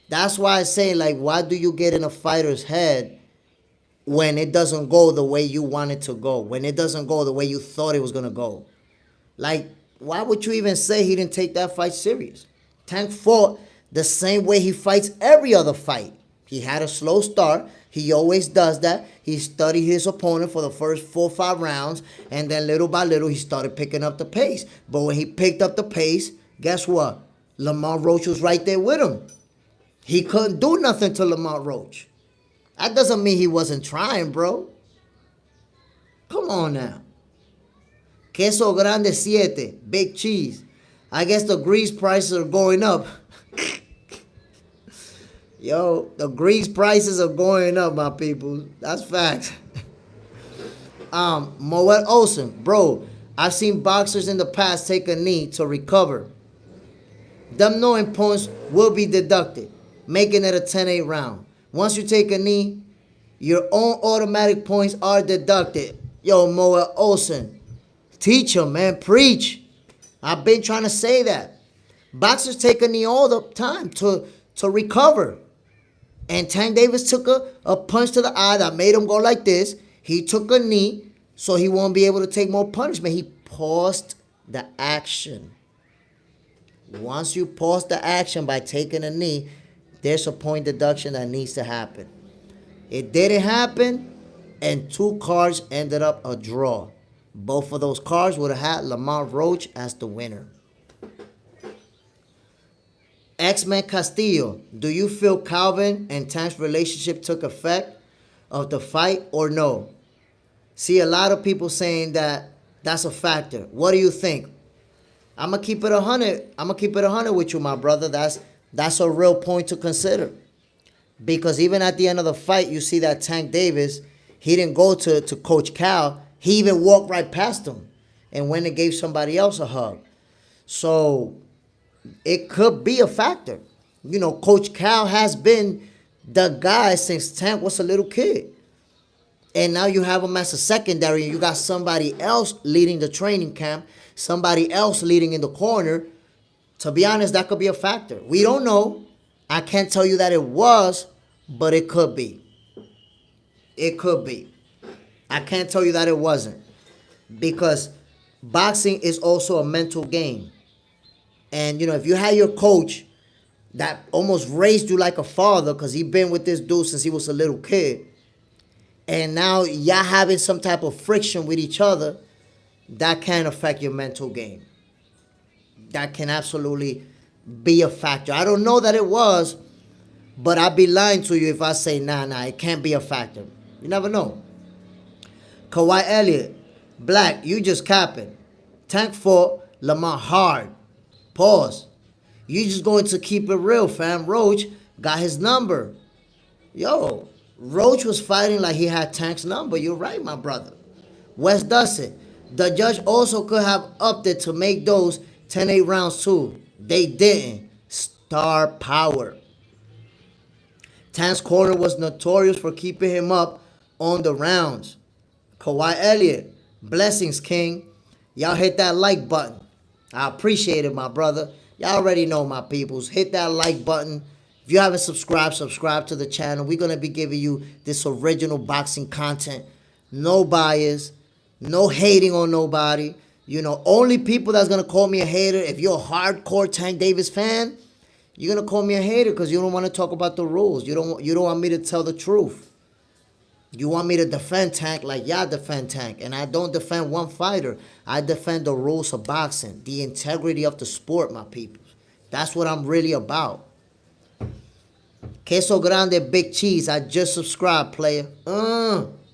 That's why I say, like, why do you get in a fighter's head when it doesn't go the way you want it to go? When it doesn't go the way you thought it was going to go? Like, why would you even say he didn't take that fight serious? Tank fought the same way he fights every other fight. He had a slow start. He always does that. He studied his opponent for the first 4 or 5 rounds, and then little by little, he started picking up the pace. But when he picked up the pace, guess what? Lamont Roach was right there with him. He couldn't do nothing to Lamont Roach. That doesn't mean he wasn't trying, bro. Come on now. Queso grande 7, big cheese. I guess the grease prices are going up. Yo, the grease prices are going up, my people. That's facts. Moet Olsen, bro, I've seen boxers in the past take a knee to recover. Them knowing points will be deducted, making it a 10-8 round. Once you take a knee, your own automatic points are deducted. Yo, Moet Olsen, teach him, man, preach. I've been trying to say that. Boxers take a knee all the time to recover. And Tank Davis took a punch to the eye that made him go like this. He took a knee so he won't be able to take more punishment. He paused the action. Once you pause the action by taking a knee, there's a point deduction that needs to happen. It didn't happen, and 2 cards ended up a draw. Both of those cards would have had Lamont Roach as the winner. X-Men Castillo, do you feel Calvin and Tank's relationship took effect of the fight or no? See, a lot of people saying that that's a factor. What do you think? I'm going to keep it 100. I'm going to keep it 100 with you, my brother. That's a real point to consider. Because even at the end of the fight, you see that Tank Davis, he didn't go to Coach Cal. He even walked right past him and went and gave somebody else a hug. So it could be a factor. You know, Coach Cal has been the guy since Tank was a little kid. And now you have him as a secondary, and you got somebody else leading the training camp, somebody else leading in the corner. To be honest, that could be a factor. We don't know. I can't tell you that it was, but it could be. It could be. I can't tell you that it wasn't. Because boxing is also a mental game. And, you know, if you had your coach that almost raised you like a father, because he been with this dude since he was a little kid, and now y'all having some type of friction with each other, that can affect your mental game. That can absolutely be a factor. I don't know that it was, but I'd be lying to you if I say, nah, it can't be a factor. You never know. Kawhi Elliott, Black, you just capping. Tank fought Lamont hard. Pause. You just going to keep it real, fam. Roach got his number. Yo, Roach was fighting like he had Tank's number. You're right, my brother. Wes Dustin. The judge also could have upped it to make those 10-8 rounds too. They didn't. Star power. Tank's corner was notorious for keeping him up on the rounds. Kawhi Elliott. Blessings, King. Y'all hit that like button. I appreciate it, my brother. Y'all already know, my peoples. Hit that like button. If you haven't subscribed, subscribe to the channel. We're going to be giving you this original boxing content. No bias. No hating on nobody. You know, only people that's going to call me a hater, if you're a hardcore Tank Davis fan, you're going to call me a hater because you don't want to talk about the rules. You don't want me to tell the truth. You want me to defend Tank like y'all defend Tank. And I don't defend one fighter. I defend the rules of boxing. The integrity of the sport, my people. That's what I'm really about. Queso Grande, Big Cheese. I just subscribed, player.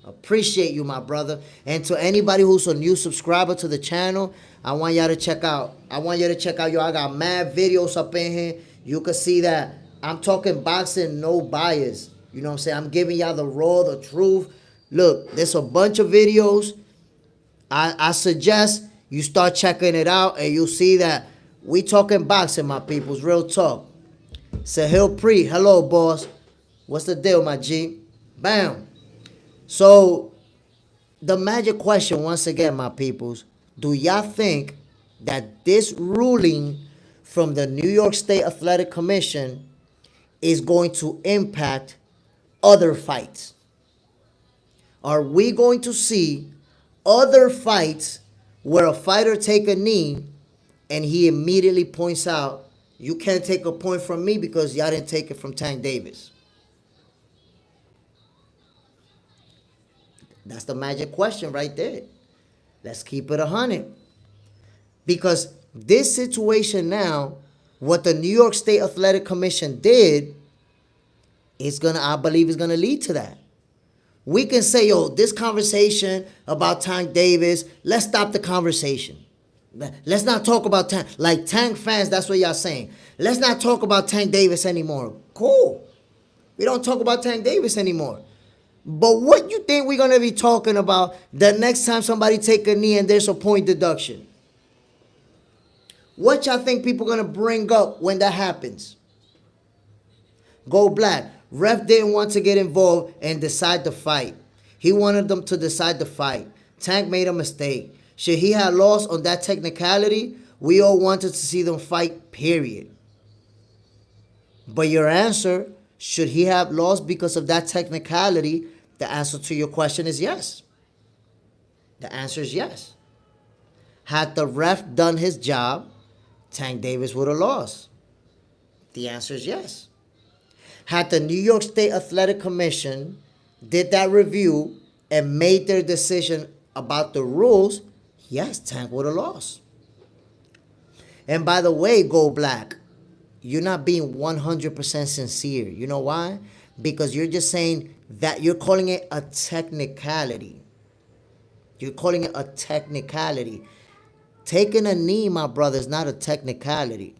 Appreciate you, my brother. And to anybody who's a new subscriber to the channel, I want y'all to check out. Yo, I got mad videos up in here. You can see that I'm talking boxing, no bias. You know what I'm saying? I'm giving y'all the raw, the truth. Look, there's a bunch of videos. I suggest you start checking it out, and you'll see that we talking boxing, my peoples. Real talk. Sahil Pre, hello, boss. What's the deal, my G? Bam. So, the magic question, once again, my peoples. Do y'all think that this ruling from the New York State Athletic Commission is going to impact other fights? Are we going to see other fights where a fighter take a knee and he immediately points out, you can't take a point from me because y'all didn't take it from Tank Davis? That's the magic question right there. Let's keep it 100. Because this situation now, what the New York State Athletic Commission did, I believe is gonna lead to that. We can say, yo, this conversation about Tank Davis, let's stop the conversation. Let's not talk about Tank. Like Tank fans, that's what y'all saying. Let's not talk about Tank Davis anymore. Cool. We don't talk about Tank Davis anymore. But what you think we're gonna be talking about the next time somebody take a knee and there's a point deduction? What y'all think people gonna bring up when that happens? Go Black. Ref didn't want to get involved and decide the fight. He wanted them to decide the fight. Tank made a mistake. Should he have lost on that technicality? We all wanted to see them fight, period. But your answer, should he have lost because of that technicality? The answer to your question is yes. The answer is yes. Had the ref done his job, Tank Davis would have lost. The answer is yes. Had the New York State Athletic Commission did that review and made their decision about the rules, yes, Tank would have lost. And by the way, Go Black, you're not being 100% sincere. You know why? Because you're just saying that you're calling it a technicality. You're calling it a technicality. Taking a knee, my brother, is not a technicality.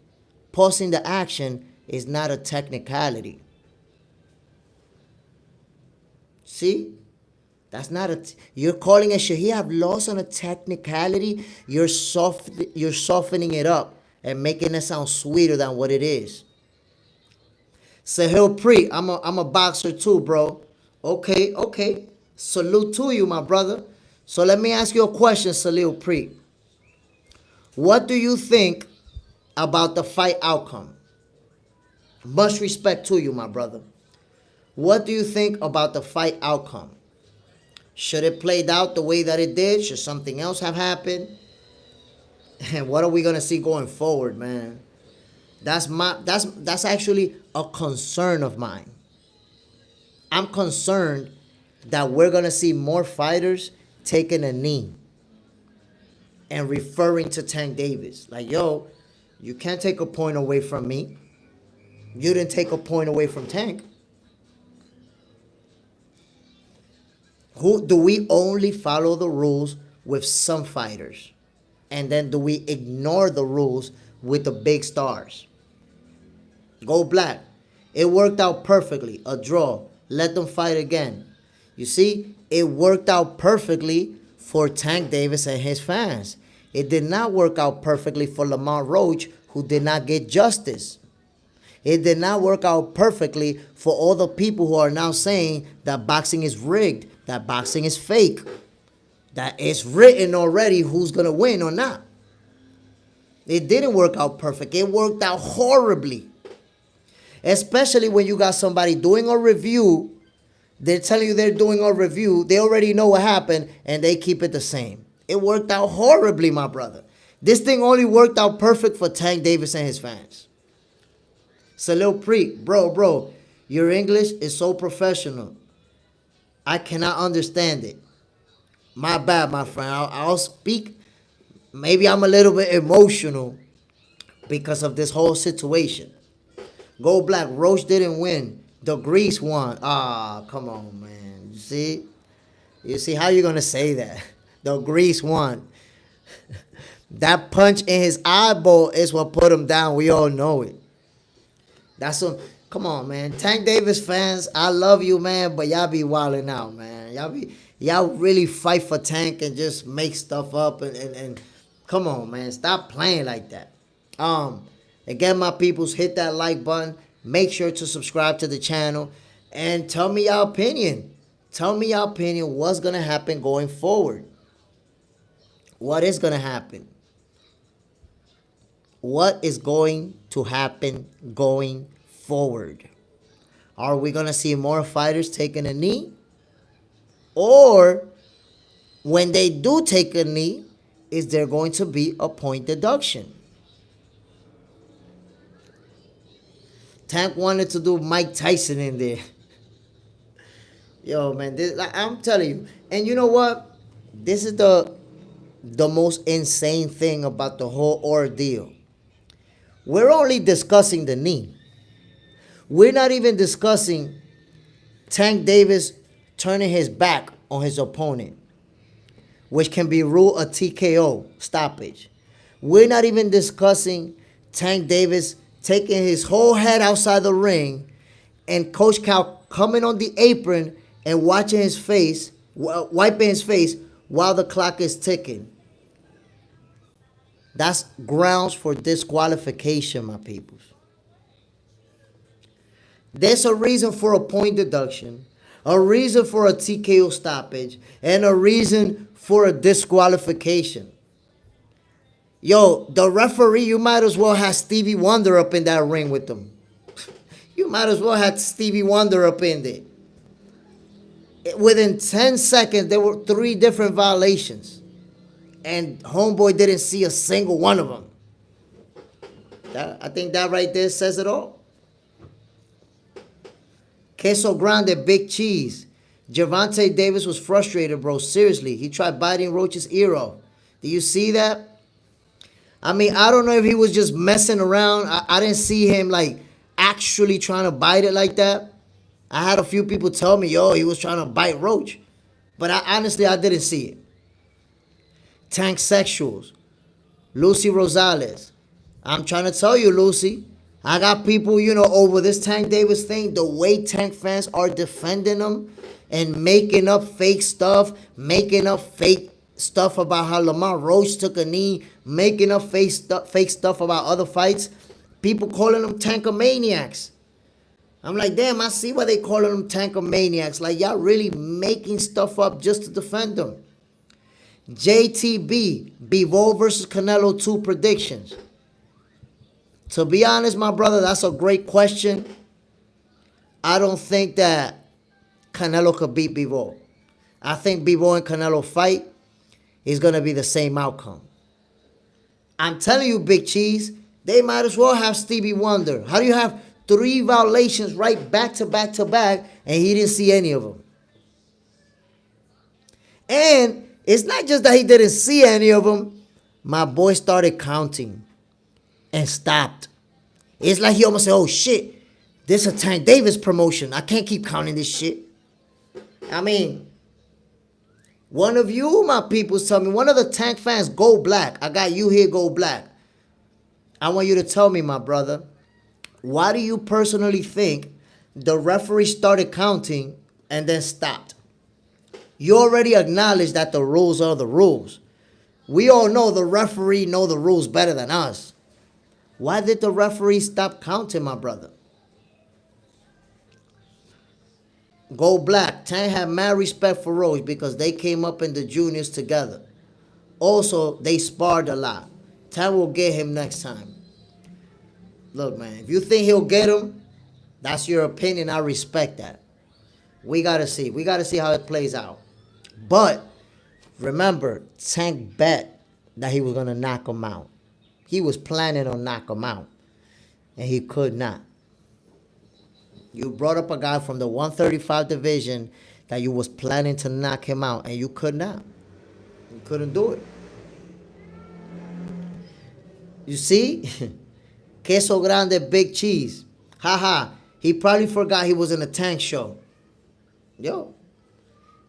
Pausing the action is not a technicality. See? That's not you're calling it, should he have lost on a technicality? You're softening it up and making it sound sweeter than what it is. Sahil Pre, I'm a boxer too, bro. Okay, okay. Salute to you, my brother. So let me ask you a question, Salil Pre. What do you think about the fight outcome? Much respect to you, my brother. What do you think about the fight outcome? Should it played out the way that it did? Should something else have happened? And what are we gonna see going forward, man? That's actually a concern of mine. I'm concerned that we're gonna see more fighters taking a knee and referring to Tank Davis. Like, yo, you can't take a point away from me. You didn't take a point away from Tank. Who do we only follow the rules with some fighters? And then do we ignore the rules with the big stars? Go black. It worked out perfectly. A draw. Let them fight again. You see, it worked out perfectly for Tank Davis and his fans. It did not work out perfectly for Lamont Roach, who did not get justice. It did not work out perfectly for all the people who are now saying that boxing is rigged, that boxing is fake, that it's written already who's going to win or not. It didn't work out perfect. It worked out horribly. Especially when you got somebody doing a review. They're telling you they're doing a review. They already know what happened, and they keep it the same. It worked out horribly, my brother. This thing only worked out perfect for Tank Davis and his fans. Salil Pre, bro, your English is so professional. I cannot understand it. My bad, my friend. I'll speak. Maybe I'm a little bit emotional because of this whole situation. Go black. Roach didn't win. The Grease won. Ah, come on, man. You see? You see how you gonna say that? The Grease won. That punch in his eyeball is what put him down. We all know it. That's what. Come on, man. Tank Davis fans, I love you, man, but y'all be wilding out, man. Y'all really fight for Tank and just make stuff up and come on, man. Stop playing like that. Again, my peoples, hit that like button. Make sure to subscribe to the channel and tell me your opinion. Tell me your opinion. What's gonna happen going forward? What is gonna happen? What is going to happen going forward? Are we going to see more fighters taking a knee? Or when they do take a knee, is there going to be a point deduction? Tank wanted to do Mike Tyson in there. Yo, man, I'm telling you. And you know what? This is the most insane thing about the whole ordeal. We're only discussing the knee. We're not even discussing Tank Davis turning his back on his opponent, which can be ruled a TKO stoppage. We're not even discussing Tank Davis taking his whole head outside the ring and Coach Cal coming on the apron and watching his face, wiping his face while the clock is ticking. That's grounds for disqualification, my peoples. There's a reason for a point deduction, a reason for a TKO stoppage, and a reason for a disqualification. Yo, the referee, you might as well have Stevie Wonder up in that ring with them. You might as well have Stevie Wonder up in there. Within 10 seconds, there were 3 different violations. And homeboy didn't see a single one of them. I think that right there says it all. Queso Grande, big cheese. Gervonta Davis was frustrated, bro. Seriously. He tried biting Roach's ear off. Do you see that? I mean, I don't know if he was just messing around. I didn't see him, like, actually trying to bite it like that. I had a few people tell me, yo, he was trying to bite Roach. But honestly, I didn't see it. Tank Sexuals. Lucy Rosales. I'm trying to tell you, Lucy. I got people, over this Tank Davis thing. The way Tank fans are defending him and making up fake stuff, making up fake stuff about how Lamont Roach took a knee, making up fake stuff about other fights. People calling them tankomaniacs. I'm like, damn, I see why they calling them tankomaniacs. Like, y'all really making stuff up just to defend them. JTB, Bivol versus Canelo 2 predictions. To be honest, my brother, that's a great question. I don't think that Canelo could beat Bivol. I think Bivol and Canelo fight is going to be the same outcome. I'm telling you, Big Cheese, they might as well have Stevie Wonder. How do you have 3 violations right back to back to back and he didn't see any of them? And it's not just that he didn't see any of them. My boy started counting and stopped. It's like he almost said, oh shit, this is a Tank Davis promotion. I can't keep counting this shit. I mean, one of you, my people, tell me, one of the Tank fans, go black. I got you here, go black. I want you to tell me, my brother, why do you personally think the referee started counting and then stopped? You already acknowledged that the rules are the rules. We all know the referee know the rules better than us. Why did the referee stop counting, my brother? Go black. Tank had mad respect for Roach because they came up in the juniors together. Also, they sparred a lot. Tank will get him next time. Look, man, if you think he'll get him, that's your opinion. I respect that. We got to see. We got to see how it plays out. But remember, Tank bet that he was going to knock him out. He was planning on knock him out, and he could not. You brought up a guy from the 135 division that you was planning to knock him out, and you could not. You couldn't do it. You see? Queso grande, big cheese. Haha. He probably forgot he was in a Tank show. Yo.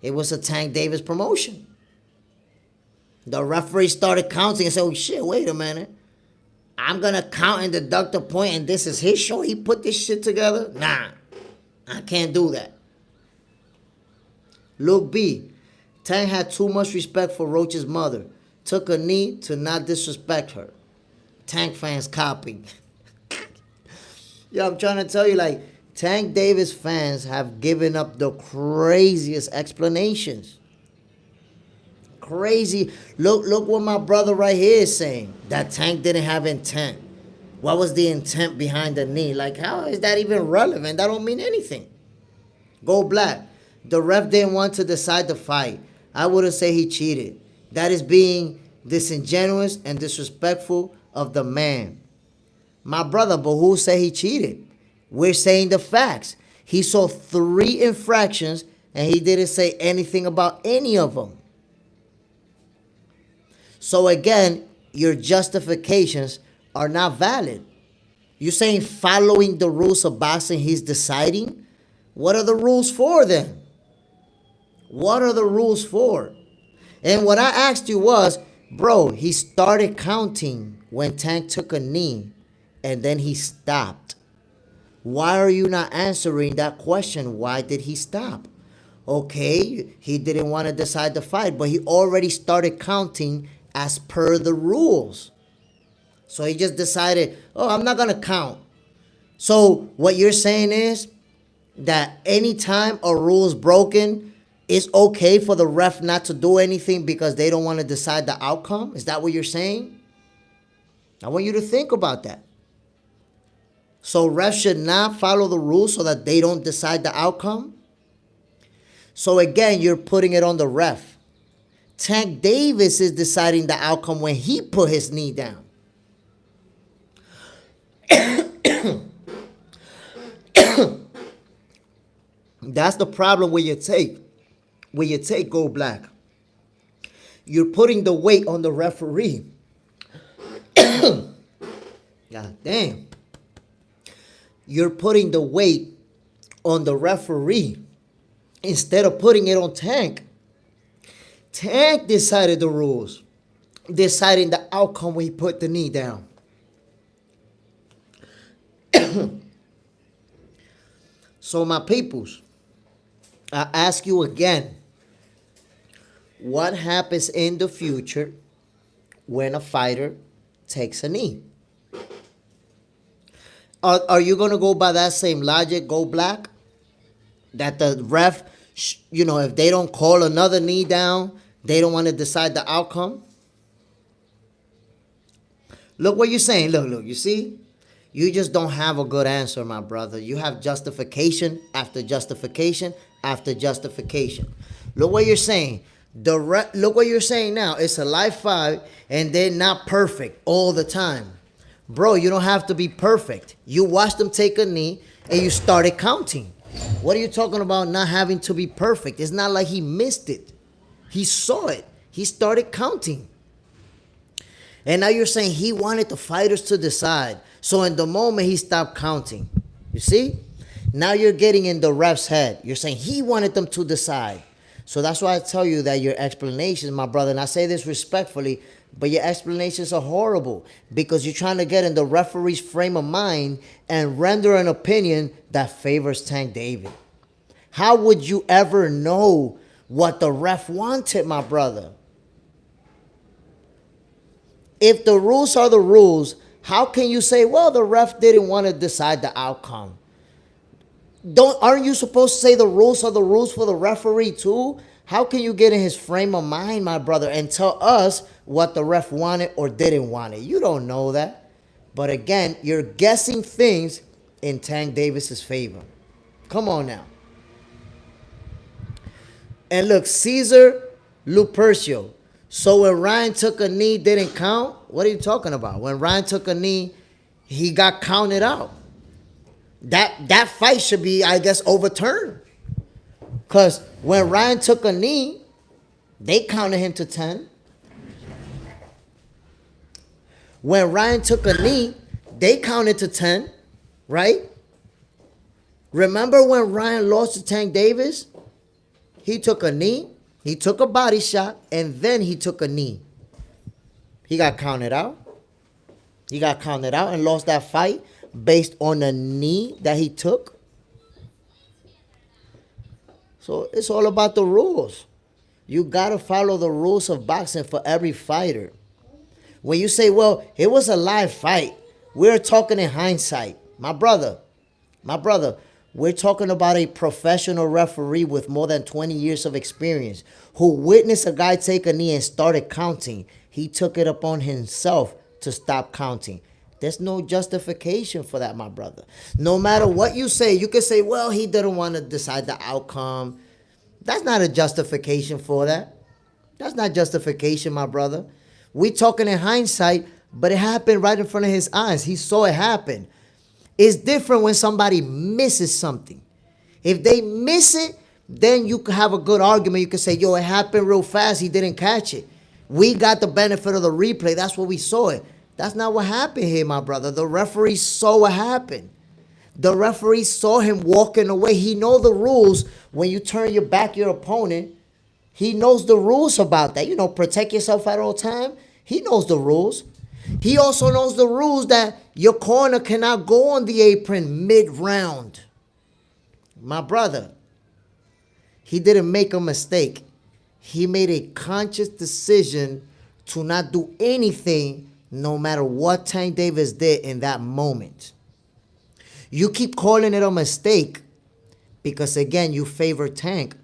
It was a Tank Davis promotion. The referee started counting and said, oh shit, wait a minute. I'm going to count and deduct a point and this is his show? He put this shit together? Nah. I can't do that. Luke B. Tank had too much respect for Roach's mother. Took a knee to not disrespect her. Tank fans copied. Yo, I'm trying to tell you, like, Tank Davis fans have given up the craziest explanations. Crazy. Look what my brother right here is saying. That Tank didn't have intent. What was the intent behind the knee? Like, how is that even relevant? That don't mean anything. Go black. The ref didn't want to decide the fight. I wouldn't say he cheated. That is being disingenuous and disrespectful of the man. My brother, but who said he cheated? We're saying the facts. He saw 3 infractions and he didn't say anything about any of them. So again, your justifications are not valid. You're saying following the rules of boxing, he's deciding? What are the rules for then? What are the rules for? And what I asked you was, bro, he started counting when Tank took a knee and then he stopped. Why are you not answering that question? Why did he stop? Okay, he didn't want to decide the fight, but he already started counting as per the rules. So he just decided, oh, I'm not going to count. So what you're saying is that anytime a rule is broken, it's okay for the ref not to do anything because they don't want to decide the outcome? Is that what you're saying? I want you to think about that. So refs should not follow the rules so that they don't decide the outcome? So again, you're putting it on the ref. Tank Davis is deciding the outcome when he put his knee down. That's the problem with your take. When you take go black, you're putting the weight on the referee. God damn. You're putting the weight on the referee instead of putting it on Tank. Tank decided the rules, deciding the outcome when he put the knee down. So my peoples, I ask you again, what happens in the future when a fighter takes a knee? Are you going to go by that same logic, go black? That the ref, if they don't call another knee down, they don't want to decide the outcome? Look what you're saying. Look, you see? You just don't have a good answer, my brother. You have justification after justification after justification. Look what you're saying. Look what you're saying now. It's a live fight, and they're not perfect all the time. Bro, you don't have to be perfect. You watched them take a knee, and you started counting. What are you talking about not having to be perfect? It's not like he missed it. He saw it. He started counting. And now you're saying he wanted the fighters to decide. So in the moment, he stopped counting. You see? Now you're getting in the ref's head. You're saying he wanted them to decide. So that's why I tell you that your explanations, my brother, and I say this respectfully, but your explanations are horrible because you're trying to get in the referee's frame of mind and render an opinion that favors Tank Davis. How would you ever know what the ref wanted, my brother? If the rules are the rules, how can you say, well, the ref didn't want to decide the outcome? Aren't you supposed to say the rules are the rules for the referee too? How can you get in his frame of mind, my brother, and tell us what the ref wanted or didn't want it? You don't know that. But again, you're guessing things in Tank Davis's favor. Come on now. And look, Cesar Lupercio. So when Ryan took a knee, didn't count? What are you talking about? When Ryan took a knee, he got counted out. That fight should be, I guess, overturned. Because when Ryan took a knee, they counted him to 10. When Ryan took a knee, they counted to 10, right? Remember when Ryan lost to Tank Davis? He took a knee, he took a body shot, and then he took a knee. He got counted out. He got counted out and lost that fight based on a knee that he took. So it's all about the rules. You got to follow the rules of boxing for every fighter. When you say, well, it was a live fight, we're talking in hindsight. My brother, we're talking about a professional referee with more than 20 years of experience who witnessed a guy take a knee and started counting. He took it upon himself to stop counting. There's no justification for that, my brother. No matter what you say, you can say, well, he didn't want to decide the outcome. That's not a justification for that. That's not justification, my brother. We talking in hindsight, but it happened right in front of his eyes. He saw it happen. It's different when somebody misses something. If they miss it, then you can have a good argument. You can say, yo, it happened real fast. He didn't catch it. We got the benefit of the replay. That's what we saw it. That's not what happened here, my brother. The referee saw what happened. The referee saw him walking away. He knows the rules. When you turn your back your opponent, he knows the rules about that. Protect yourself at all time. He knows the rules. He also knows the rules that your corner cannot go on the apron mid-round. My brother, he didn't make a mistake. He made a conscious decision to not do anything no matter what Tank Davis did in that moment. You keep calling it a mistake because, again, you favor Tank.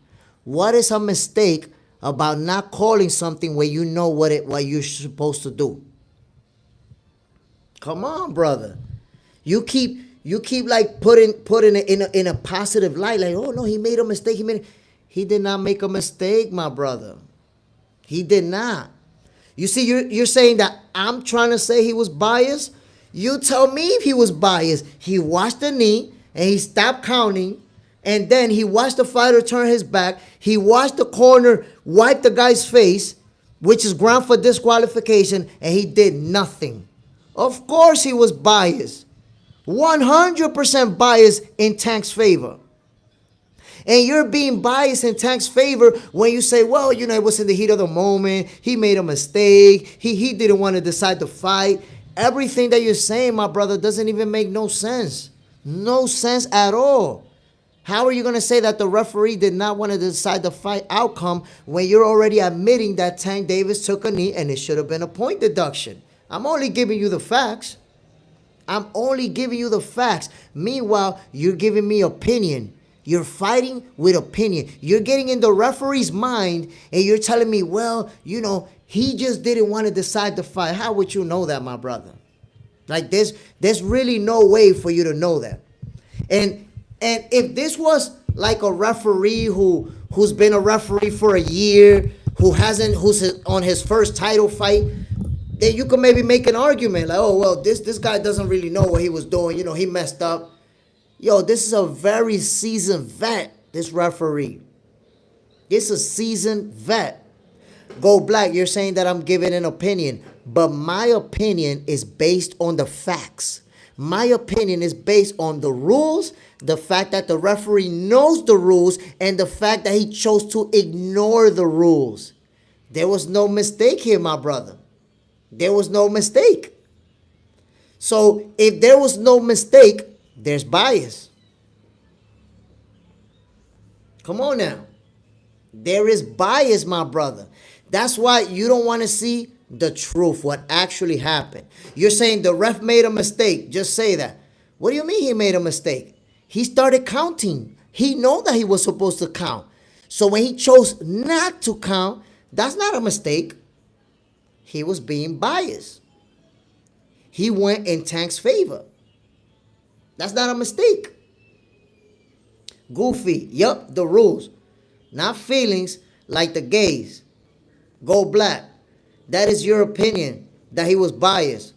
What is a mistake about not calling something where you know what you're supposed to do? Come on, brother. You keep like putting it in a positive light, like, oh no, he made a mistake. He did not make a mistake, my brother. He did not. You see, you're saying that I'm trying to say he was biased. You tell me if he was biased. He watched the knee and he stopped counting, and then he watched the fighter turn his back. He watched the corner wipe the guy's face, which is ground for disqualification, and he did nothing. Of course he was biased. 100% biased in Tank's favor. And you're being biased in Tank's favor when you say, well, it was in the heat of the moment. He made a mistake. He didn't want to decide the fight. Everything that you're saying, my brother, doesn't even make no sense. No sense at all. How are you going to say that the referee did not want to decide the fight outcome when you're already admitting that Tank Davis took a knee and it should have been a point deduction? I'm only giving you the facts. I'm only giving you the facts. Meanwhile, you're giving me opinion. You're fighting with opinion. You're getting in the referee's mind and you're telling me, well, you know, he just didn't want to decide the fight. How would you know that, my brother? Like, there's really no way for you to know that. And if this was like a referee who's been a referee for a year, who's on his first title fight, then you could maybe make an argument like, oh, well, this guy doesn't really know what he was doing. You know, he messed up. Yo, this is a very seasoned vet, this referee. This is a seasoned vet. Go Black, you're saying that I'm giving an opinion, but my opinion is based on the facts. My opinion is based on the rules, the fact that the referee knows the rules, and the fact that he chose to ignore the rules. There was no mistake here, my brother. There was no mistake. So if there was no mistake, there's bias. Come on now. There is bias, my brother. That's why you don't want to see the truth, what actually happened. You're saying the ref made a mistake. Just say that. What do you mean he made a mistake? He started counting. He knew that he was supposed to count. So when he chose not to count, that's not a mistake. He was being biased. He went in Tank's favor. That's not a mistake. Goofy. Yup, the rules. Not feelings like the gays. Go Black. That is your opinion, that he was biased.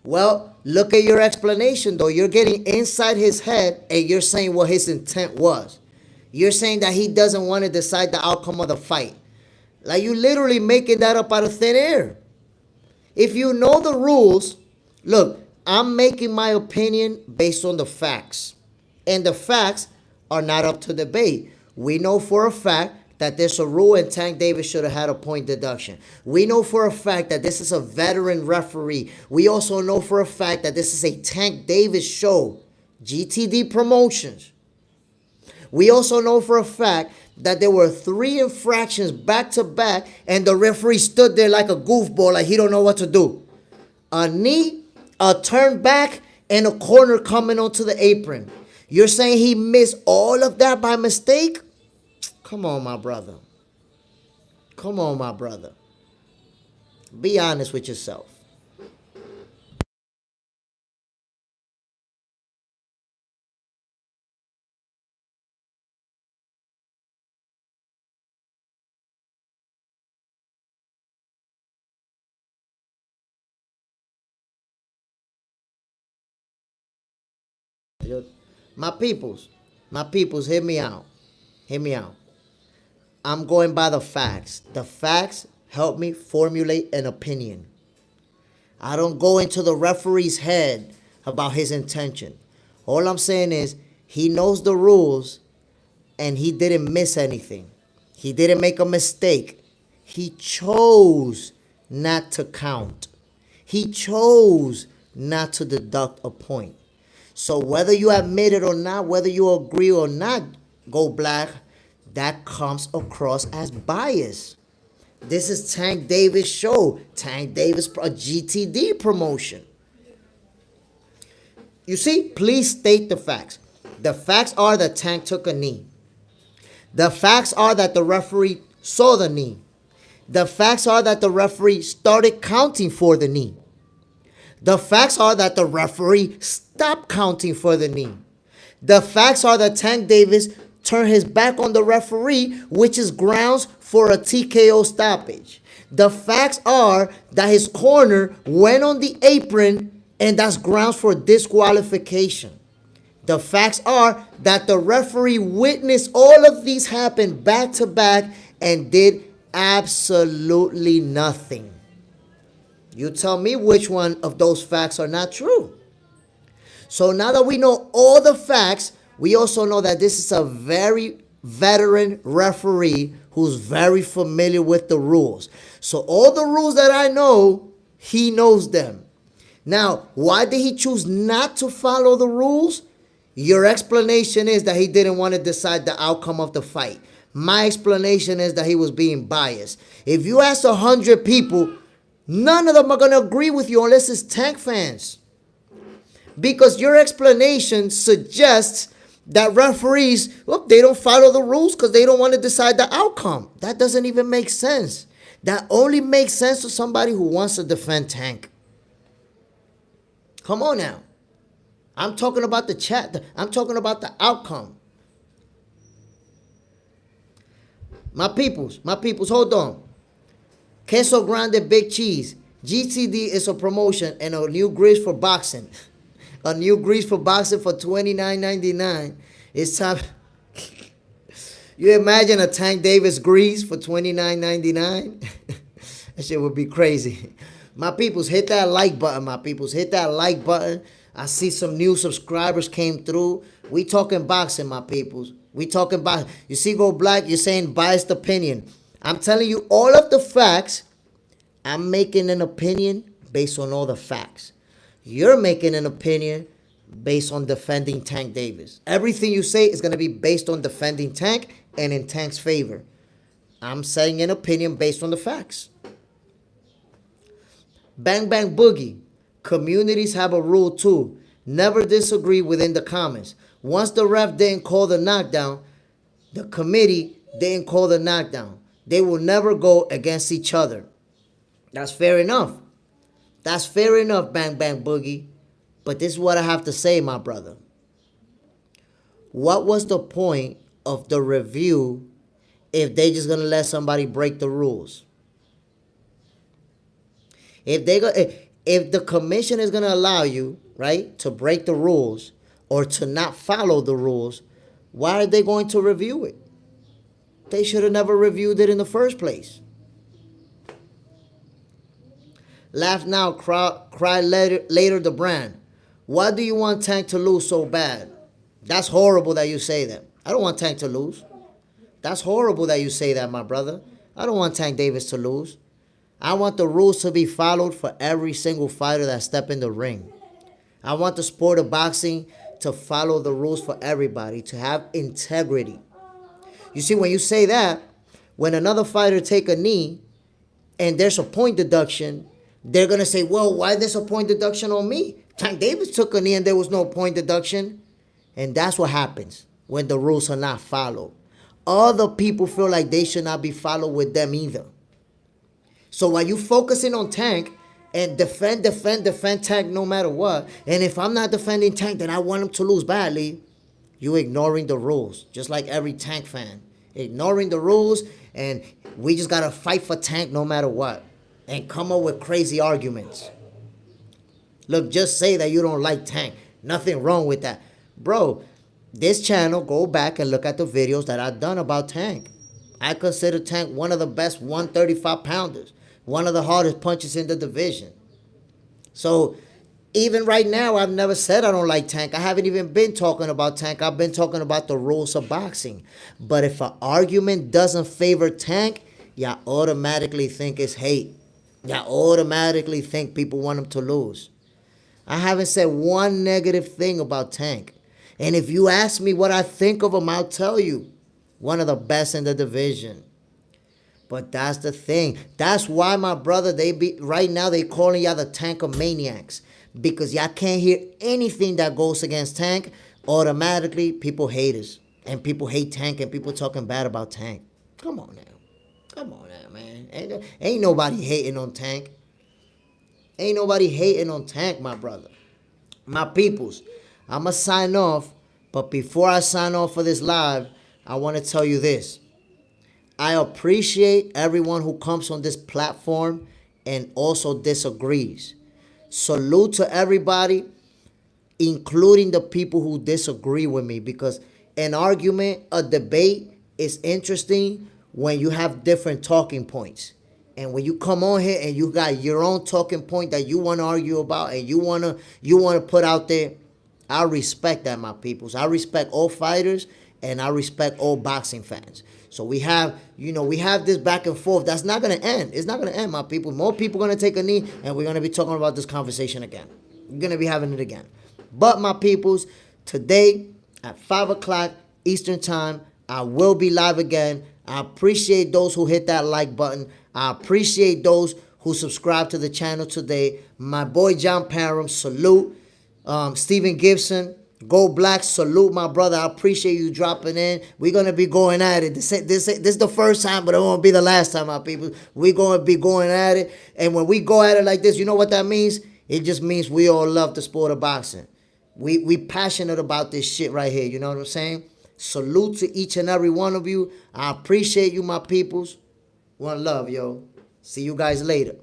Well, look at your explanation, though. You're getting inside his head and you're saying what his intent was. You're saying that he doesn't want to decide the outcome of the fight. Like, you literally making that up out of thin air. If you know the rules, look, I'm making my opinion based on the facts. And the facts are not up to debate. We know for a fact that there's a rule and Tank Davis should have had a point deduction. We know for a fact that this is a veteran referee. We also know for a fact that this is a Tank Davis show, GTD Promotions. We also know for a fact that there were 3 infractions back to back and the referee stood there like a goofball, like he don't know what to do. A knee, a turn back, and a corner coming onto the apron. You're saying he missed all of that by mistake? Come on, my brother. Come on, my brother. Be honest with yourself. My peoples, hear me out. Hear me out. I'm going by the facts. The facts help me formulate an opinion. I don't go into the referee's head about his intention. All I'm saying is he knows the rules and he didn't miss anything. He didn't make a mistake. He chose not to count. He chose not to deduct a point. So whether you admit it or not, whether you agree or not, Go Black, that comes across as bias. This is Tank Davis' show. Tank Davis, a GTD promotion. You see, please state the facts. The facts are that Tank took a knee. The facts are that the referee saw the knee. The facts are that the referee started counting for the knee. The facts are that the referee stopped counting for the knee. The facts are that Tank Davis turned his back on the referee, which is grounds for a TKO stoppage. The facts are that his corner went on the apron, and that's grounds for disqualification. The facts are that the referee witnessed all of these happen back to back and did absolutely nothing. You tell me which one of those facts are not true. So now that we know all the facts, we also know that this is a very veteran referee who's very familiar with the rules. So all the rules that I know, he knows them. Now, why did he choose not to follow the rules? Your explanation is that he didn't want to decide the outcome of the fight. My explanation is that he was being biased. If you ask 100 people, none of them are going to agree with you unless it's Tank fans. Because your explanation suggests that referees, they don't follow the rules because they don't want to decide the outcome. That doesn't even make sense. That only makes sense to somebody who wants to defend Tank. Come on now. I'm talking about the chat. I'm talking about the outcome. My peoples, hold on. Queso Grande Big Cheese. GTD is a promotion and a new grease for boxing. A new grease for boxing for $29.99. It's time. You imagine a Tank Davis grease for $29.99? That shit would be crazy. My peoples, hit that like button, my peoples. Hit that like button. I see some new subscribers came through. We talking boxing, my peoples. We talking boxing. You see, Go Black, you're saying biased opinion. I'm telling you all of the facts. I'm making an opinion based on all the facts. You're making an opinion based on defending Tank Davis. Everything you say is going to be based on defending Tank and in Tank's favor. I'm saying an opinion based on the facts. Bang Bang Boogie. Communities have a rule too. Never disagree within the comments. Once the ref didn't call the knockdown, the committee didn't call the knockdown. They will never go against each other. That's fair enough. That's fair enough, Bang Bang Boogie. But this is what I have to say, my brother. What was the point of the review if they just going to let somebody break the rules? If the commission is going to allow you, right, to break the rules or to not follow the rules, why are they going to review it? They should have never reviewed it in the first place. Laugh now, cry later the brand. Why do you want Tank to lose so bad? That's horrible that you say that. I don't want Tank to lose. That's horrible that you say that, my brother. I don't want Tank Davis to lose. I want the rules to be followed for every single fighter that step in the ring. I want the sport of boxing to follow the rules for everybody, to have integrity. You see, when you say that, when another fighter take a knee and there's a point deduction, they're going to say, well, why there's a point deduction on me? Tank Davis took a knee and there was no point deduction. And that's what happens when the rules are not followed. Other people feel like they should not be followed with them either. So while you focusing on Tank and defend Tank no matter what, and if I'm not defending Tank, then I want him to lose badly, you ignoring the rules, just like every Tank fan. Ignoring the rules, and we just got to fight for Tank no matter what, and come up with crazy arguments. Look, just say that you don't like Tank. Nothing wrong with that. Bro, this channel, go back and look at the videos that I've done about Tank. I consider Tank one of the best 135-pounders. One of the hardest punches in the division. So, even right now, I've never said I don't like Tank. I haven't even been talking about Tank. I've been talking about the rules of boxing. But if an argument doesn't favor Tank, you automatically think it's hate. You automatically think people want him to lose. I haven't said one negative thing about Tank. And if you ask me what I think of him, I'll tell you. One of the best in the division. But that's the thing. That's why, my brother, right now they calling y'all the Tankomaniacs. Because y'all can't hear anything that goes against Tank. Automatically, people hate us. And people hate Tank and people talking bad about Tank. Come on now. Come on now, man. Ain't nobody hating on Tank. Ain't nobody hating on Tank, my brother. My peoples, I'm going to sign off. But before I sign off for this live, I want to tell you this. I appreciate everyone who comes on this platform and also disagrees. Salute to everybody, including the people who disagree with me, because an argument, a debate is interesting when you have different talking points. And when you come on here and you got your own talking point that you want to argue about and you want to put out there, I respect that, my peoples. I respect all fighters and I respect all boxing fans. So we have this back and forth. That's not going to end. It's not going to end, my people. More people are going to take a knee, and we're going to be talking about this conversation again. We're going to be having it again. But, my peoples, Today at 5 o'clock Eastern Time, I will be live again. I appreciate those who hit that like button. I appreciate those who subscribe to the channel today. My boy John Parham, salute. Stephen Gibson, Go Black, salute my brother. I appreciate you dropping in. We're going to be going at it. This is the first time, but it won't be the last time, my people. We're going to be going at it. And when we go at it like this, you know what that means? It just means we all love the sport of boxing. We passionate about this shit right here. You know what I'm saying? Salute to each and every one of you. I appreciate you, my peoples. One love, yo. See you guys later.